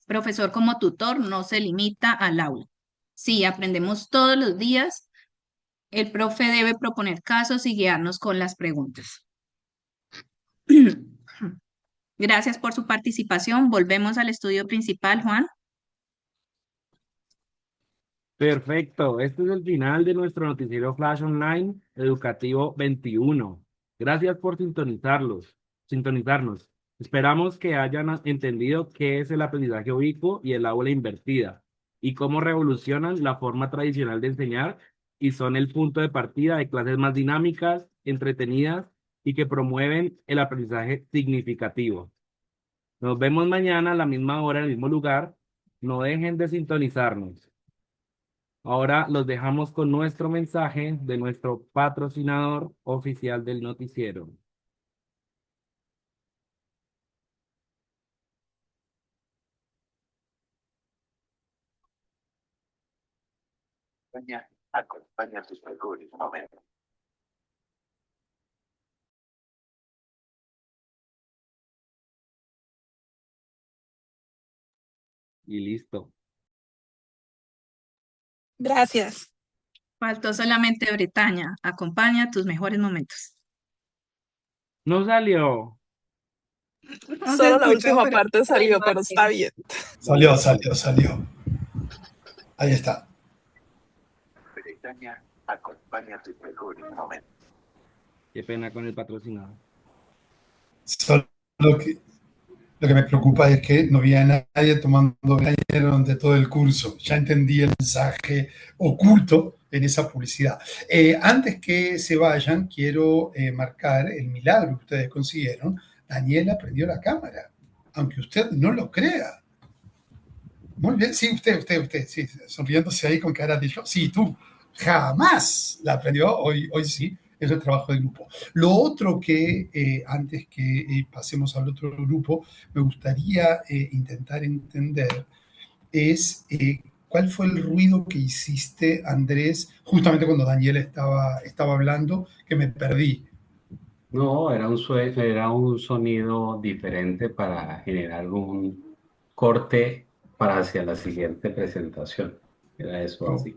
Profesor como tutor no se limita al aula. Sí, aprendemos todos los días. El profe debe proponer casos y guiarnos con las preguntas. Gracias por su participación. Volvemos al estudio principal, Juan. Perfecto, este es el final de nuestro noticiero Flash Online Educativo 21. Gracias por sintonizarnos. Esperamos que hayan entendido qué es el aprendizaje ubicuo y el aula invertida y cómo revolucionan la forma tradicional de enseñar y son el punto de partida de clases más dinámicas, entretenidas y que promueven el aprendizaje significativo. Nos vemos mañana a la misma hora, en el mismo lugar. No dejen de sintonizarnos. Ahora los dejamos con nuestro mensaje de nuestro patrocinador oficial del noticiero. Acompaña tus mejores momentos. Y listo. Gracias. Faltó solamente Bretaña. Acompaña tus mejores momentos. No salió. No se Solo la escuchó, última pero parte salió, pero está bien. Salió. Ahí está. Bretaña acompaña tus mejores momentos. Qué pena con el patrocinador. Solo que lo que me preocupa es que no había nadie tomando Bretaña durante todo el curso. Ya entendí el mensaje oculto en esa publicidad. Antes que se vayan, quiero marcar el milagro que ustedes consiguieron. Daniela prendió la cámara, aunque usted no lo crea. Muy bien, sí, usted, sí, sonriéndose ahí con cara de yo. Sí, tú jamás la aprendió, hoy sí, es el trabajo de grupo. Lo otro que, antes que pasemos al otro grupo, me gustaría intentar entender es cuál fue el ruido que hiciste, Andrés, justamente cuando Daniela estaba hablando, que me perdí. No, era un sonido diferente para generar un corte para hacia la siguiente presentación. Era eso así.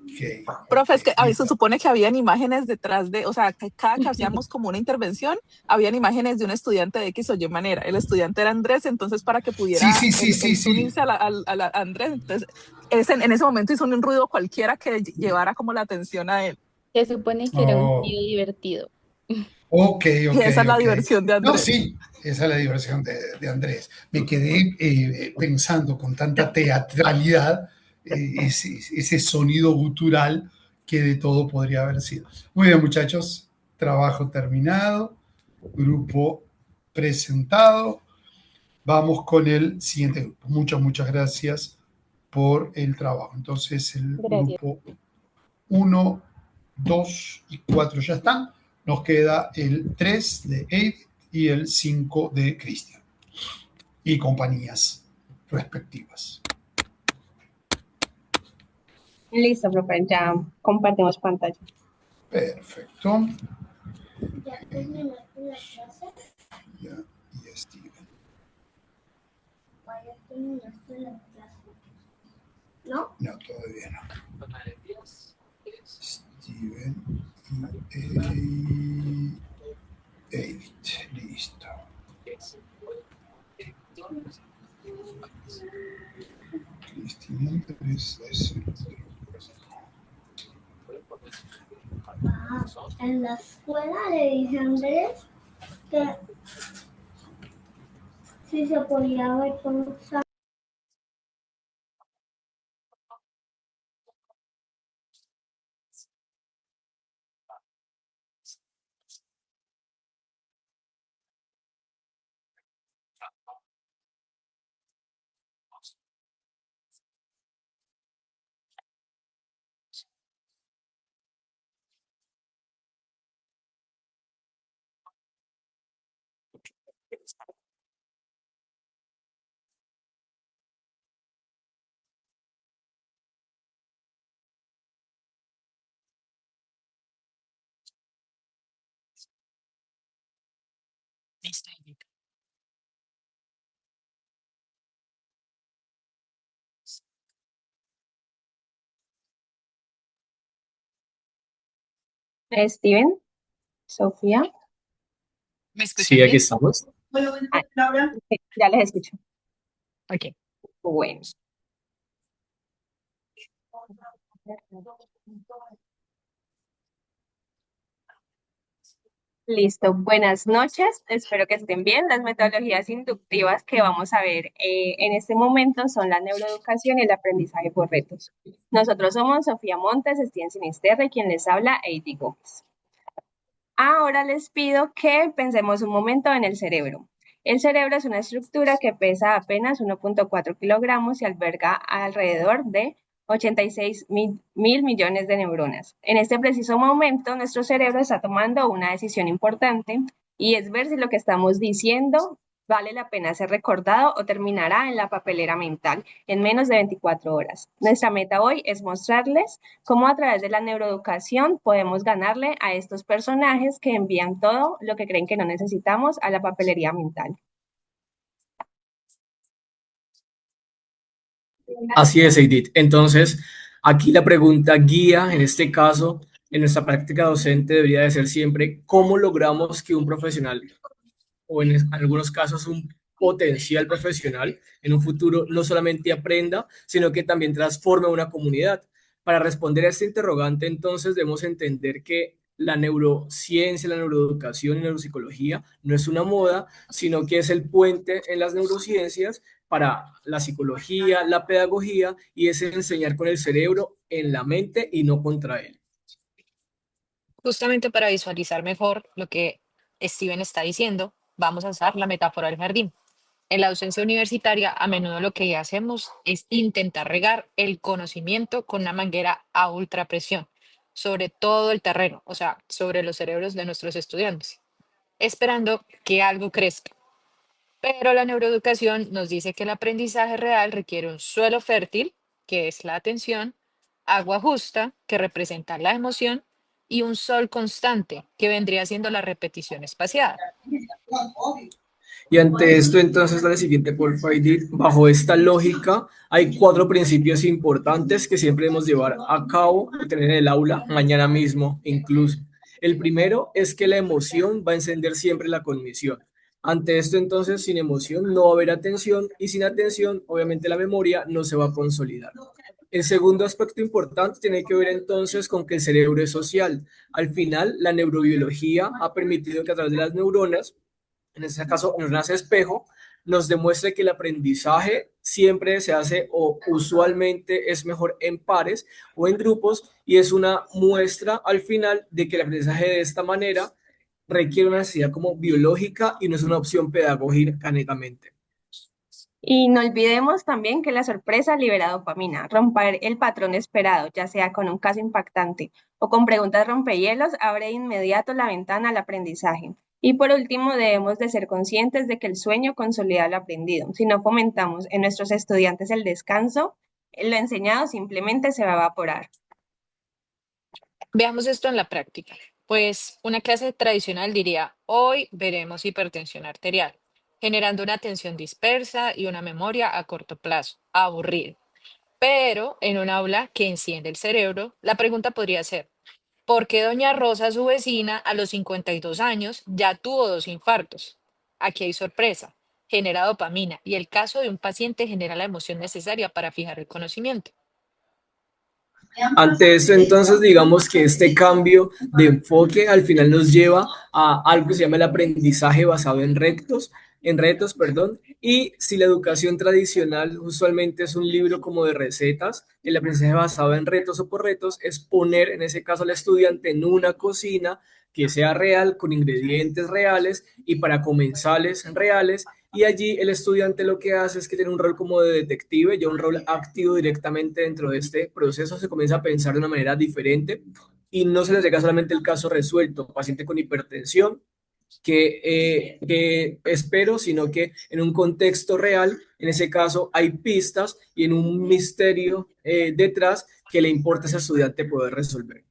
Profe, es que a veces se supone que habían imágenes detrás de, o sea, que cada que hacíamos como una intervención, habían imágenes de un estudiante de X o Y manera. El estudiante era Andrés, entonces para que pudiera Sí. unirse a la Andrés, entonces en ese momento hizo un ruido cualquiera que llevara como la atención a él. Se supone que era un tío divertido. Ok. Y esa es la diversión de No, Andrés. sí, esa es la diversión de Andrés. Me quedé pensando con tanta teatralidad, ese sonido gutural que de todo podría haber sido. Muy bien, muchachos, trabajo terminado, grupo presentado. Vamos con el siguiente grupo. Muchas gracias por el trabajo. Entonces, el Gracias. grupo 1, 2 y 4 ya están. Nos queda el 3 de Edith y el 5 de Cristian. Y compañías respectivas. Listo, profe, ya compartimos pantalla. Perfecto. ¿Ya terminaste la clase? Ya, y Steven. ¿Ya terminaste la clase? ¿No? No, todavía no. Steven y Edith. Listo. Cristian Andrés es el otro. En la escuela le dije a Andrés que si se podía ver con Steven, Sofía. ¿Me escuchan Sí, aquí bien? estamos. Ya les escucho. Ok. Bueno. Listo, buenas noches, espero que estén bien. Las metodologías inductivas que vamos a ver en este momento son la neuroeducación y el aprendizaje por retos. Nosotros somos Sofía Montes, Steven Sinisterra y quien les habla, Eidi Gómez. Ahora les pido que pensemos un momento en el cerebro. El cerebro es una estructura que pesa apenas 1.4 kilogramos y alberga alrededor de 86 mil millones de neuronas. En este preciso momento, nuestro cerebro está tomando una decisión importante y es ver si lo que estamos diciendo vale la pena ser recordado o terminará en la papelera mental en menos de 24 horas. Nuestra meta hoy es mostrarles cómo a través de la neuroeducación podemos ganarle a estos personajes que envían todo lo que creen que no necesitamos a la papelería mental. Así es, Edith. Entonces, aquí la pregunta guía, en este caso, en nuestra práctica docente, debería de ser siempre cómo logramos que un profesional, o en algunos casos un potencial profesional, en un futuro no solamente aprenda, sino que también transforme una comunidad. Para responder a este interrogante, entonces, debemos entender que la neurociencia, la neuroeducación y la neuropsicología no es una moda, sino que es el puente en las neurociencias para la psicología, la pedagogía, y es enseñar con el cerebro en la mente y no contra él. Justamente para visualizar mejor lo que Steven está diciendo, vamos a usar la metáfora del jardín. En la docencia universitaria, a menudo lo que hacemos es intentar regar el conocimiento con una manguera a ultra presión sobre todo el terreno, o sea, sobre los cerebros de nuestros estudiantes, esperando que algo crezca. Pero la neuroeducación nos dice que el aprendizaje real requiere un suelo fértil, que es la atención, agua justa, que representa la emoción, y un sol constante, que vendría siendo la repetición espaciada. Y ante esto, entonces, la siguiente, por favor, Edith. Bajo esta lógica, hay 4 principios importantes que siempre debemos llevar a cabo y tener en el aula mañana mismo, incluso. El primero es que la emoción va a encender siempre la cognición. Ante esto, entonces, sin emoción no va a haber atención y sin atención, obviamente, la memoria no se va a consolidar. El segundo aspecto importante tiene que ver entonces con que el cerebro es social. Al final, la neurobiología ha permitido que a través de las neuronas, en este caso neuronas espejo, nos demuestre que el aprendizaje siempre se hace o usualmente es mejor en pares o en grupos, y es una muestra al final de que el aprendizaje de esta manera requiere una necesidad como biológica y no es una opción pedagógica netamente. Y no olvidemos también que la sorpresa libera dopamina. Romper el patrón esperado, ya sea con un caso impactante o con preguntas rompehielos, abre de inmediato la ventana al aprendizaje. Y por último, debemos de ser conscientes de que el sueño consolida lo aprendido. Si no fomentamos en nuestros estudiantes el descanso, lo enseñado simplemente se va a evaporar. Veamos esto en la práctica. Pues una clase tradicional diría, hoy veremos hipertensión arterial, generando una atención dispersa y una memoria a corto plazo, aburrido. Pero en un aula que enciende el cerebro, la pregunta podría ser, ¿por qué doña Rosa, su vecina, a los 52 años ya tuvo 2 infartos? Aquí hay sorpresa, genera dopamina y el caso de un paciente genera la emoción necesaria para fijar el conocimiento. Ante esto, entonces, digamos que este cambio de enfoque al final nos lleva a algo que se llama el aprendizaje basado en retos, perdón. Y si la educación tradicional usualmente es un libro como de recetas, el aprendizaje basado en retos o por retos es poner, en ese caso, al estudiante en una cocina que sea real, con ingredientes reales y para comensales reales, y allí el estudiante lo que hace es que tiene un rol como de detective, ya un rol activo directamente dentro de este proceso, se comienza a pensar de una manera diferente y no se les llega solamente el caso resuelto, paciente con hipertensión, que espero, sino que en un contexto real, en ese caso hay pistas y en un misterio detrás que le importa a ese estudiante poder resolver.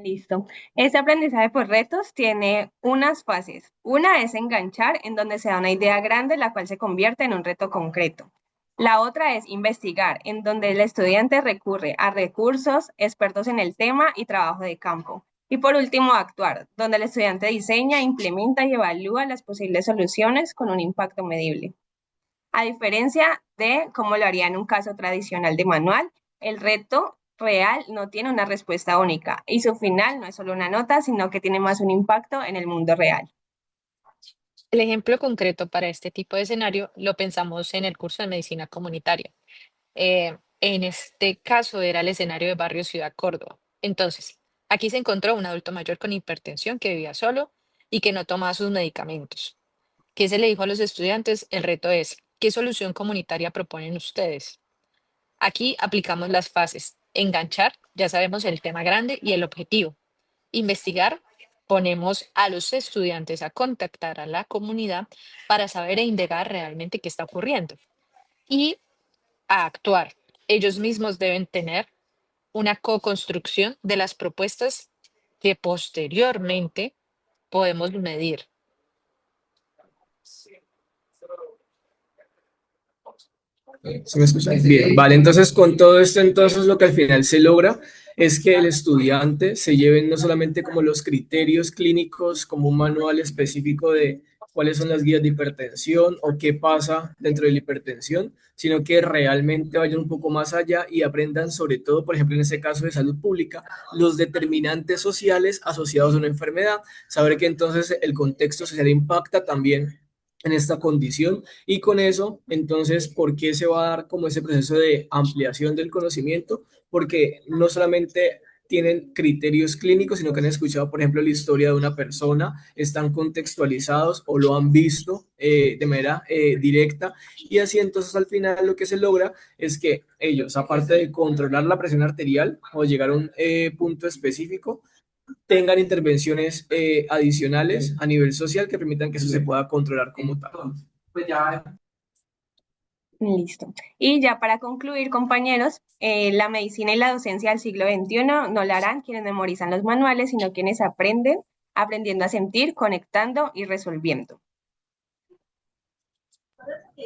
Listo. Este aprendizaje por retos tiene unas fases. Una es enganchar, en donde se da una idea grande, la cual se convierte en un reto concreto. La otra es investigar, en donde el estudiante recurre a recursos, expertos en el tema y trabajo de campo. Y por último, actuar, donde el estudiante diseña, implementa y evalúa las posibles soluciones con un impacto medible. A diferencia de cómo lo haría en un caso tradicional de manual, el reto real no tiene una respuesta única y su final no es solo una nota, sino que tiene más un impacto en el mundo real. El ejemplo concreto para este tipo de escenario lo pensamos en el curso de medicina comunitaria. En este caso era el escenario de Barrio Ciudad Córdoba. Entonces, aquí se encontró un adulto mayor con hipertensión que vivía solo y que no tomaba sus medicamentos. ¿Qué se le dijo a los estudiantes? El reto es, ¿qué solución comunitaria proponen ustedes? Aquí aplicamos las fases. Enganchar, ya sabemos el tema grande y el objetivo. Investigar, ponemos a los estudiantes a contactar a la comunidad para saber e indagar realmente qué está ocurriendo. Y a actuar. Ellos mismos deben tener una co-construcción de las propuestas que posteriormente podemos medir. ¿Sí me escuchan? Bien, vale, entonces con todo esto, entonces lo que al final se logra es que el estudiante se lleve no solamente como los criterios clínicos, como un manual específico de cuáles son las guías de hipertensión o qué pasa dentro de la hipertensión, sino que realmente vayan un poco más allá y aprendan sobre todo, por ejemplo, en este caso de salud pública, los determinantes sociales asociados a una enfermedad, saber que entonces el contexto social impacta también en esta condición y con eso, entonces, ¿por qué se va a dar como ese proceso de ampliación del conocimiento? Porque no solamente tienen criterios clínicos, sino que han escuchado, por ejemplo, la historia de una persona, están contextualizados o lo han visto de manera directa y así entonces al final lo que se logra es que ellos, aparte de controlar la presión arterial o llegar a un punto específico, tengan intervenciones adicionales a nivel social que permitan que eso se pueda controlar como tal. Pues ya. Listo. Y ya para concluir, compañeros, la medicina y la docencia del siglo XXI no la harán quienes memorizan los manuales, sino quienes aprenden, aprendiendo a sentir, conectando y resolviendo.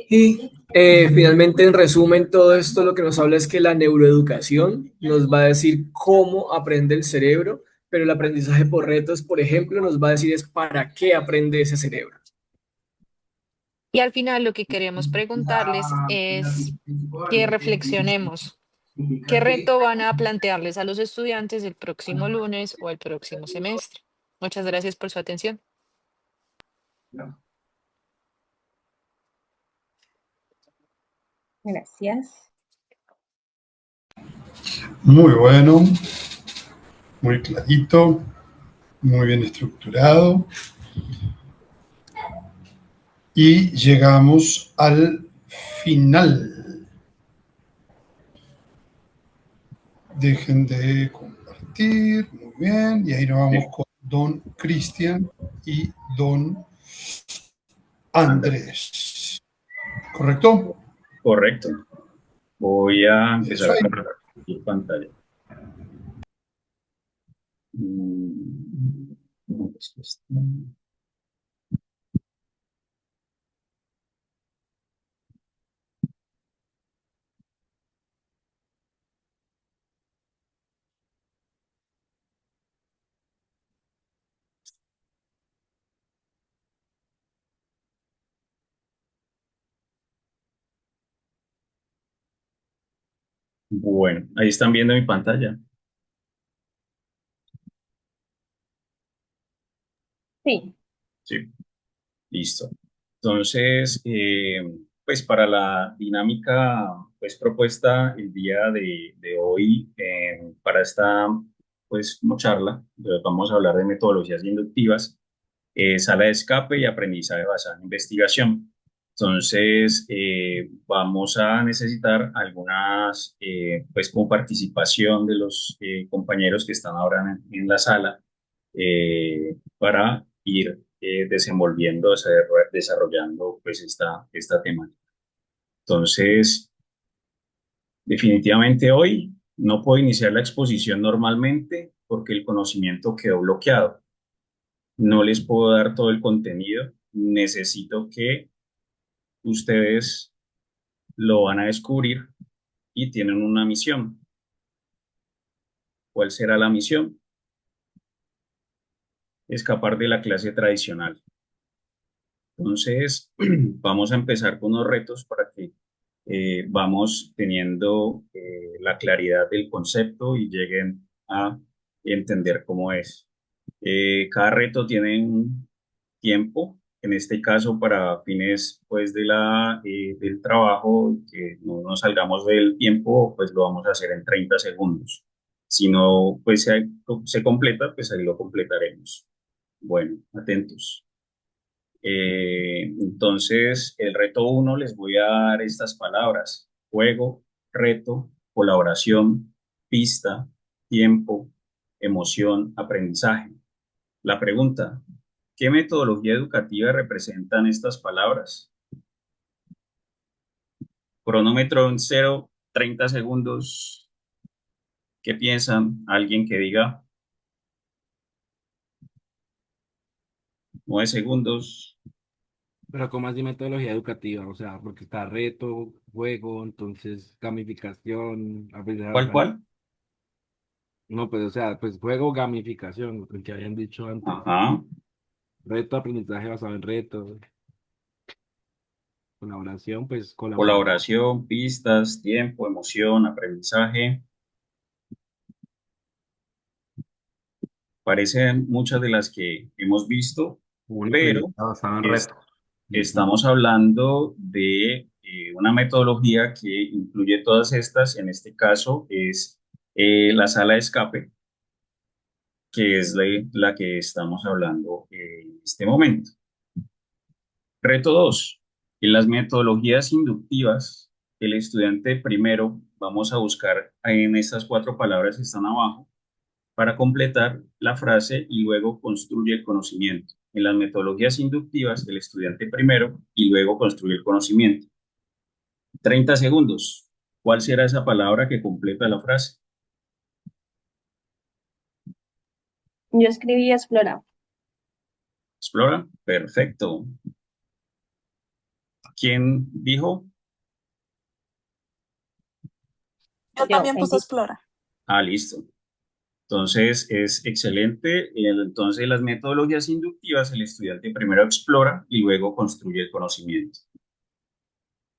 Y finalmente, en resumen, todo esto lo que nos habla es que la neuroeducación nos va a decir cómo aprende el cerebro, pero el aprendizaje por retos, por ejemplo, nos va a decir es para qué aprende ese cerebro. Y al final lo que queremos preguntarles es que reflexionemos. ¿Qué reto van a plantearles a los estudiantes el próximo lunes o el próximo semestre? Muchas gracias por su atención. Gracias. Muy bueno, muy clarito, muy bien estructurado. Y llegamos al final. Dejen de compartir, muy bien. Y ahí nos vamos con don Cristian y don Andrés. ¿Correcto? Correcto. Voy a empezar a compartir pantalla. Bueno, ahí están viendo mi pantalla. Sí. Sí, listo. Entonces, pues para la dinámica pues propuesta el día de hoy, para esta pues como charla, vamos a hablar de metodologías inductivas, sala de escape y aprendizaje basado en investigación. Entonces, vamos a necesitar algunas, pues como participación de los compañeros que están ahora en la sala para ir desenvolviendo, desarrollando pues esta temática. Entonces, definitivamente hoy no puedo iniciar la exposición normalmente porque el conocimiento quedó bloqueado. No les puedo dar todo el contenido. Necesito que ustedes lo van a descubrir y tienen una misión. ¿Cuál será la misión? Escapar de la clase tradicional. Entonces, vamos a empezar con unos retos para que vamos teniendo la claridad del concepto y lleguen a entender cómo es. Cada reto tiene un tiempo, en este caso para fines pues del trabajo, que no nos salgamos del tiempo, pues lo vamos a hacer en 30 segundos. Si no, pues se completa, pues ahí lo completaremos. Bueno, atentos. Entonces, el reto 1 les voy a dar estas palabras: juego, reto, colaboración, pista, tiempo, emoción, aprendizaje. La pregunta: ¿qué metodología educativa representan estas palabras? Cronómetro en 0, 30 segundos. ¿Qué piensan? ¿Alguien que diga? 9 segundos. Pero ¿cómo así metodología educativa? O sea, porque está reto, juego, entonces gamificación, aprendizaje basado ¿Cuál? No, pues o sea, pues juego, gamificación, lo que habían dicho antes. Ajá. Reto, aprendizaje basado en retos. Colaboración, pues colaborar. Colaboración, pistas, tiempo, emoción, aprendizaje. Parecen muchas de las que hemos visto, Un pero aprendizaje basado en es- retos. estamos hablando de una metodología que incluye todas estas. En este caso es la sala de escape, que es la que estamos hablando en este momento. Reto 2. En las metodologías inductivas, el estudiante primero vamos a buscar en estas 4 palabras que están abajo para completar la frase y luego construye el conocimiento. En las metodologías inductivas, el estudiante primero y luego construye el conocimiento. 30 segundos. ¿Cuál será esa palabra que completa la frase? Yo escribí explora. Explora. Perfecto. ¿Quién dijo? Yo también puse explora. Ah, listo. Entonces es excelente. Entonces, las metodologías inductivas, el estudiante primero explora y luego construye el conocimiento.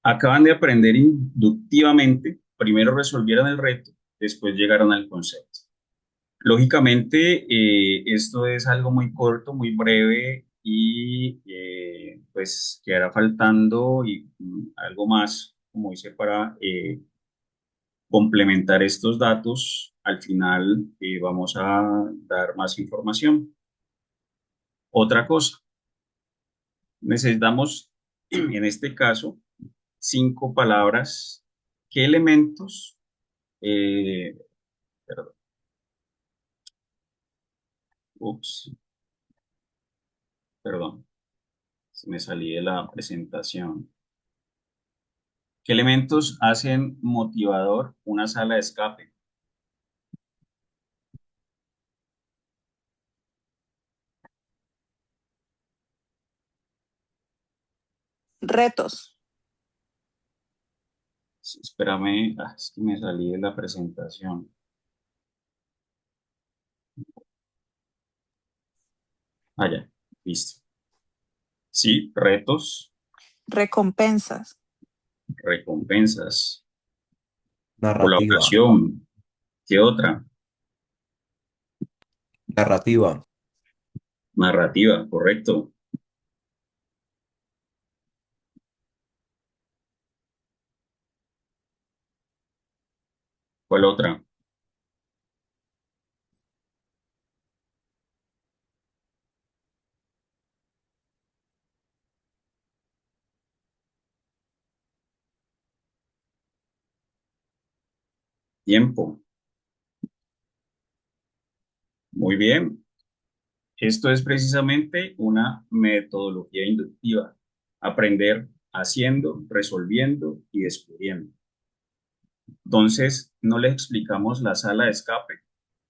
Acaban de aprender inductivamente, primero resolvieron el reto, después llegaron al concepto. Lógicamente, esto es algo muy corto, muy breve y pues quedará faltando algo más, como dice, para complementar estos datos. Al final vamos a dar más información. Otra cosa, necesitamos en este caso 5 palabras. ¿Qué elementos? Perdón. Ups, perdón, me salí de la presentación. ¿Qué elementos hacen motivador una sala de escape? Retos. Espérame, es que me salí de la presentación. Ya, listo. Sí, retos, Recompensas. recompensas, Narrativa. colaboración. ¿Qué otra? Narrativa. Narrativa, correcto. ¿Cuál otra? Tiempo. Muy bien. Esto es precisamente una metodología inductiva. Aprender haciendo, resolviendo y descubriendo. Entonces, no les explicamos la sala de escape,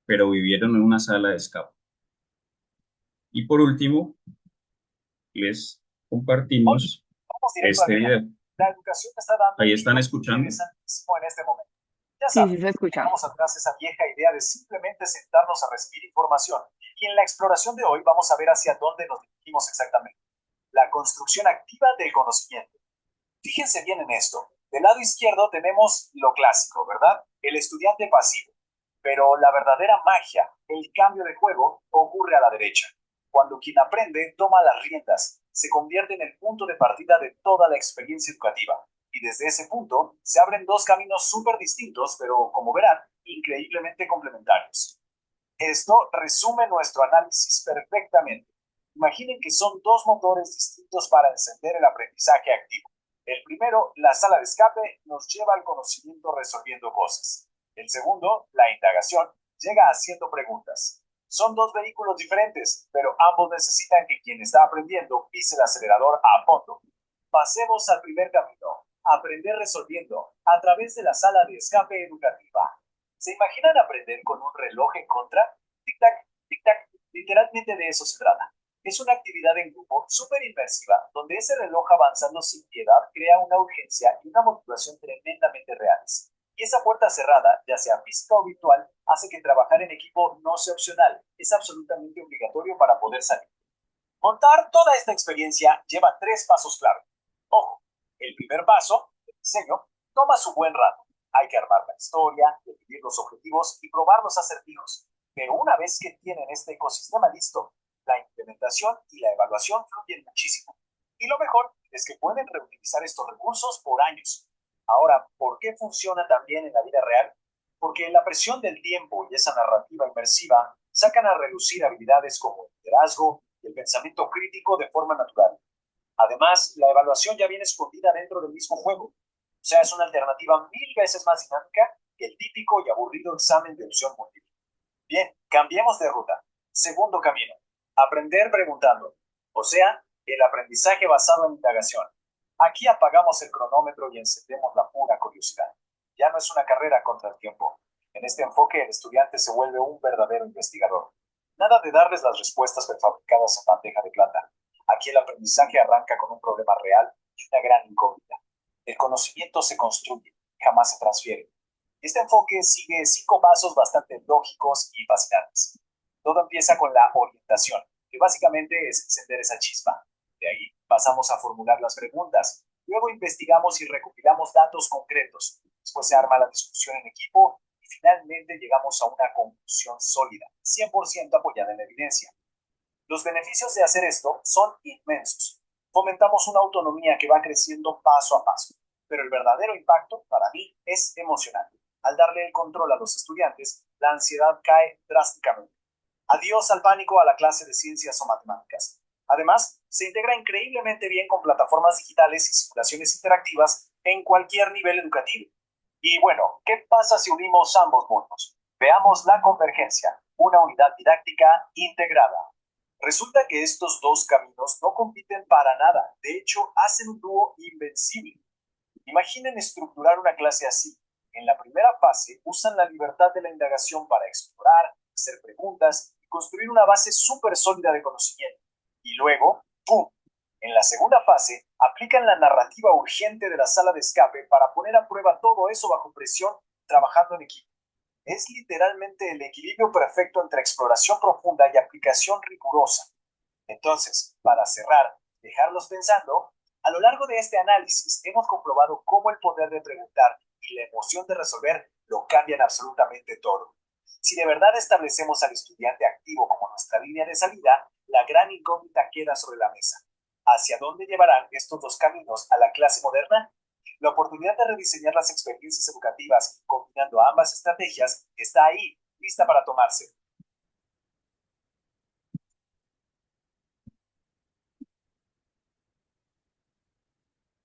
pero vivieron en una sala de escape. Y por último, les compartimos este video. La educación está dando Ahí un están giro escuchando. interesantísimo en este momento. Ya Sí, saben, sí se escucha. dejamos atrás esa vieja idea de simplemente sentarnos a recibir información. Y en la exploración de hoy vamos a ver hacia dónde nos dirigimos exactamente. La construcción activa del conocimiento. Fíjense bien en esto. Del lado izquierdo tenemos lo clásico, ¿verdad? El estudiante pasivo. Pero la verdadera magia, el cambio de juego, ocurre a la derecha. Cuando quien aprende toma las riendas, se convierte en el punto de partida de toda la experiencia educativa. Y desde ese punto se abren dos caminos súper distintos, pero como verán, increíblemente complementarios. Esto resume nuestro análisis perfectamente. Imaginen que son dos motores distintos para encender el aprendizaje activo. El primero, la sala de escape, nos lleva al conocimiento resolviendo cosas. El segundo, la indagación, llega haciendo preguntas. Son dos vehículos diferentes, pero ambos necesitan que quien está aprendiendo pise el acelerador a fondo. Pasemos al primer camino, aprender resolviendo, a través de la sala de escape educativa. ¿Se imaginan aprender con un reloj en contra? Tic-tac, tic-tac, literalmente de eso se trata. Es una actividad en grupo súper inmersiva, donde ese reloj avanzando sin piedad crea una urgencia y una motivación tremendamente reales. Y esa puerta cerrada, ya sea física o virtual, hace que trabajar en equipo no sea opcional, es absolutamente obligatorio para poder salir. Montar toda esta experiencia lleva 3 pasos clave. Ojo, el primer paso, el diseño, toma su buen rato. Hay que armar la historia, definir los objetivos y probar los acertijos. Pero una vez que tienen este ecosistema listo, la implementación y la evaluación fluyen muchísimo. Y lo mejor es que pueden reutilizar estos recursos por años. Ahora, ¿por qué funciona también en la vida real? Porque la presión del tiempo y esa narrativa inmersiva sacan a relucir habilidades como el liderazgo y el pensamiento crítico de forma natural. Además, la evaluación ya viene escondida dentro del mismo juego. O sea, es una alternativa 1000 veces más dinámica que el típico y aburrido examen de opción múltiple. Bien, cambiemos de ruta. Segundo camino, aprender preguntando. O sea, el aprendizaje basado en indagación. Aquí apagamos el cronómetro y encendemos la pura curiosidad. Ya no es una carrera contra el tiempo. En este enfoque, el estudiante se vuelve un verdadero investigador. Nada de darles las respuestas prefabricadas en bandeja de plata. Aquí el aprendizaje arranca con un problema real y una gran incógnita. El conocimiento se construye, jamás se transfiere. Este enfoque sigue 5 pasos bastante lógicos y fascinantes. Todo empieza con la orientación, que básicamente es encender esa chispa. De ahí pasamos a formular las preguntas. Luego investigamos y recopilamos datos concretos. Después se arma la discusión en equipo y finalmente llegamos a una conclusión sólida, 100% apoyada en la evidencia. Los beneficios de hacer esto son inmensos. Fomentamos una autonomía que va creciendo paso a paso, pero el verdadero impacto para mí es emocional. Al darle el control a los estudiantes, la ansiedad cae drásticamente. Adiós al pánico a la clase de ciencias o matemáticas. Además, se integra increíblemente bien con plataformas digitales y simulaciones interactivas en cualquier nivel educativo. Y bueno, ¿qué pasa si unimos ambos mundos? Veamos la convergencia, una unidad didáctica integrada. Resulta que estos dos caminos no compiten para nada, de hecho, hacen un dúo invencible. Imaginen estructurar una clase así. En la primera fase usan la libertad de la indagación para explorar, hacer preguntas y construir una base súper sólida de conocimiento. Y luego, ¡pum! En la segunda fase, aplican la narrativa urgente de la sala de escape para poner a prueba todo eso bajo presión, trabajando en equipo. Es literalmente el equilibrio perfecto entre exploración profunda y aplicación rigurosa. Entonces, para cerrar, dejarlos pensando, a lo largo de este análisis hemos comprobado cómo el poder de preguntar y la emoción de resolver lo cambian absolutamente todo. Si de verdad establecemos al estudiante activo como nuestra línea de salida, la gran incógnita queda sobre la mesa. ¿Hacia dónde llevarán estos dos caminos a la clase moderna? La oportunidad de rediseñar las experiencias educativas combinando ambas estrategias está ahí, lista para tomarse.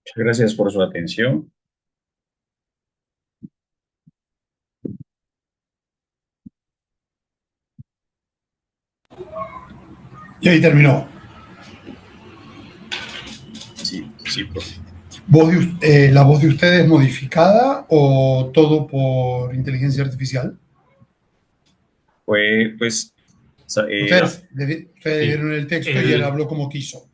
Muchas gracias por su atención. Y ahí terminó. Sí, profe. ¿La voz de ustedes es modificada o todo por inteligencia artificial? Pues, Ustedes vieron el texto y él habló como quiso.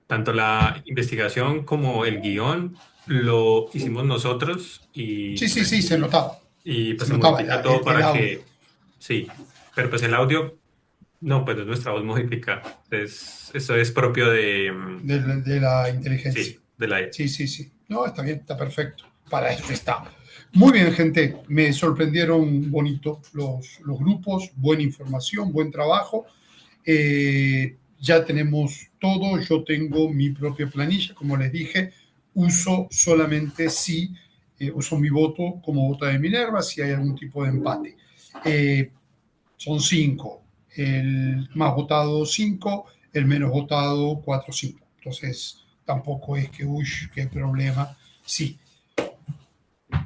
tanto la investigación como el guión lo hicimos nosotros Sí, sí, sí, se notaba. y pues Se se notaba modifica todo el para audio. que, sí, pero pues el audio, no, pues no es nuestra voz modificada, eso es propio de, De la inteligencia. sí, de la... Sí, sí, sí. No, está bien, está perfecto. Para eso está. Muy bien, gente. Me sorprendieron bonito los grupos, buena información, buen trabajo. Ya tenemos todo. Yo tengo mi propia planilla, como les dije. Uso solamente si uso mi voto como voto de Minerva, si hay algún tipo de empate. Son 5. El más votado 5, el menos votado 4, 5. Entonces, tampoco es que, uy, qué problema. Sí.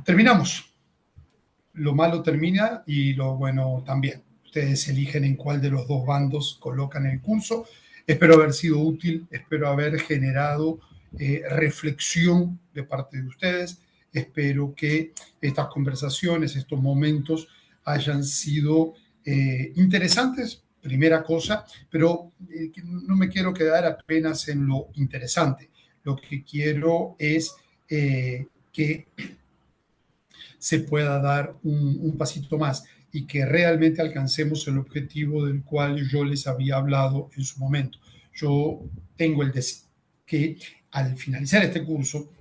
Terminamos. Lo malo termina y lo bueno también. Ustedes eligen en cuál de los dos bandos colocan el curso. Espero haber sido útil, espero haber generado reflexión de parte de ustedes. Espero que estas conversaciones, estos momentos hayan sido interesantes, primera cosa, pero no me quiero quedar apenas en lo interesante. Lo que quiero es que se pueda dar un pasito más y que realmente alcancemos el objetivo del cual yo les había hablado en su momento. Yo tengo el deseo que al finalizar este curso,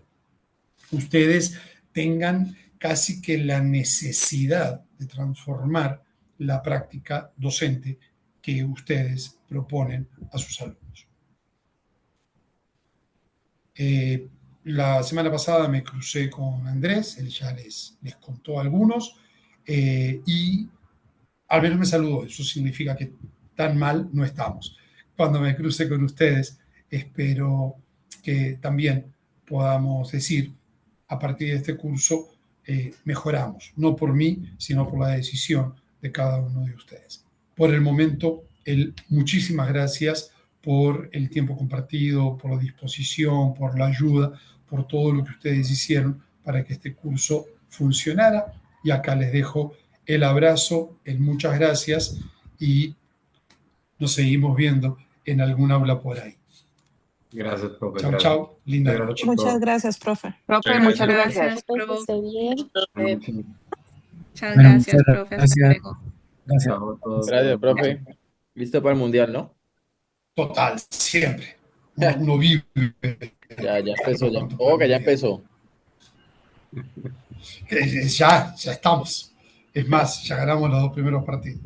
ustedes tengan casi que la necesidad de transformar la práctica docente que ustedes proponen a sus alumnos. La semana pasada me crucé con Andrés, él ya les contó algunos, y al menos me saludó. Eso significa que tan mal no estamos. Cuando me cruce con ustedes, espero que también podamos decir, a partir de este curso, mejoramos, no por mí, sino por la decisión de cada uno de ustedes. Por el momento, muchísimas gracias por el tiempo compartido, por la disposición, por la ayuda, por todo lo que ustedes hicieron para que este curso funcionara. Y acá les dejo el abrazo, el muchas gracias y nos seguimos viendo en algún aula por ahí. Gracias, profe. Chao, Gracias. chao. Linda Gracias noche. por Muchas todo. gracias, profe. Profe, muchas Gracias, gracias. Que profe. esté bien. Muchas Bueno, gracias, muchas profe. Hasta gracias. luego. Gracias. Chao a todos. Gracias, profe. Listo para el mundial, ¿no? Total, siempre. Uno vive. Ya empezó, ya. Oh, que ya empezó. Ya estamos. Es más, ya ganamos los 2 primeros partidos.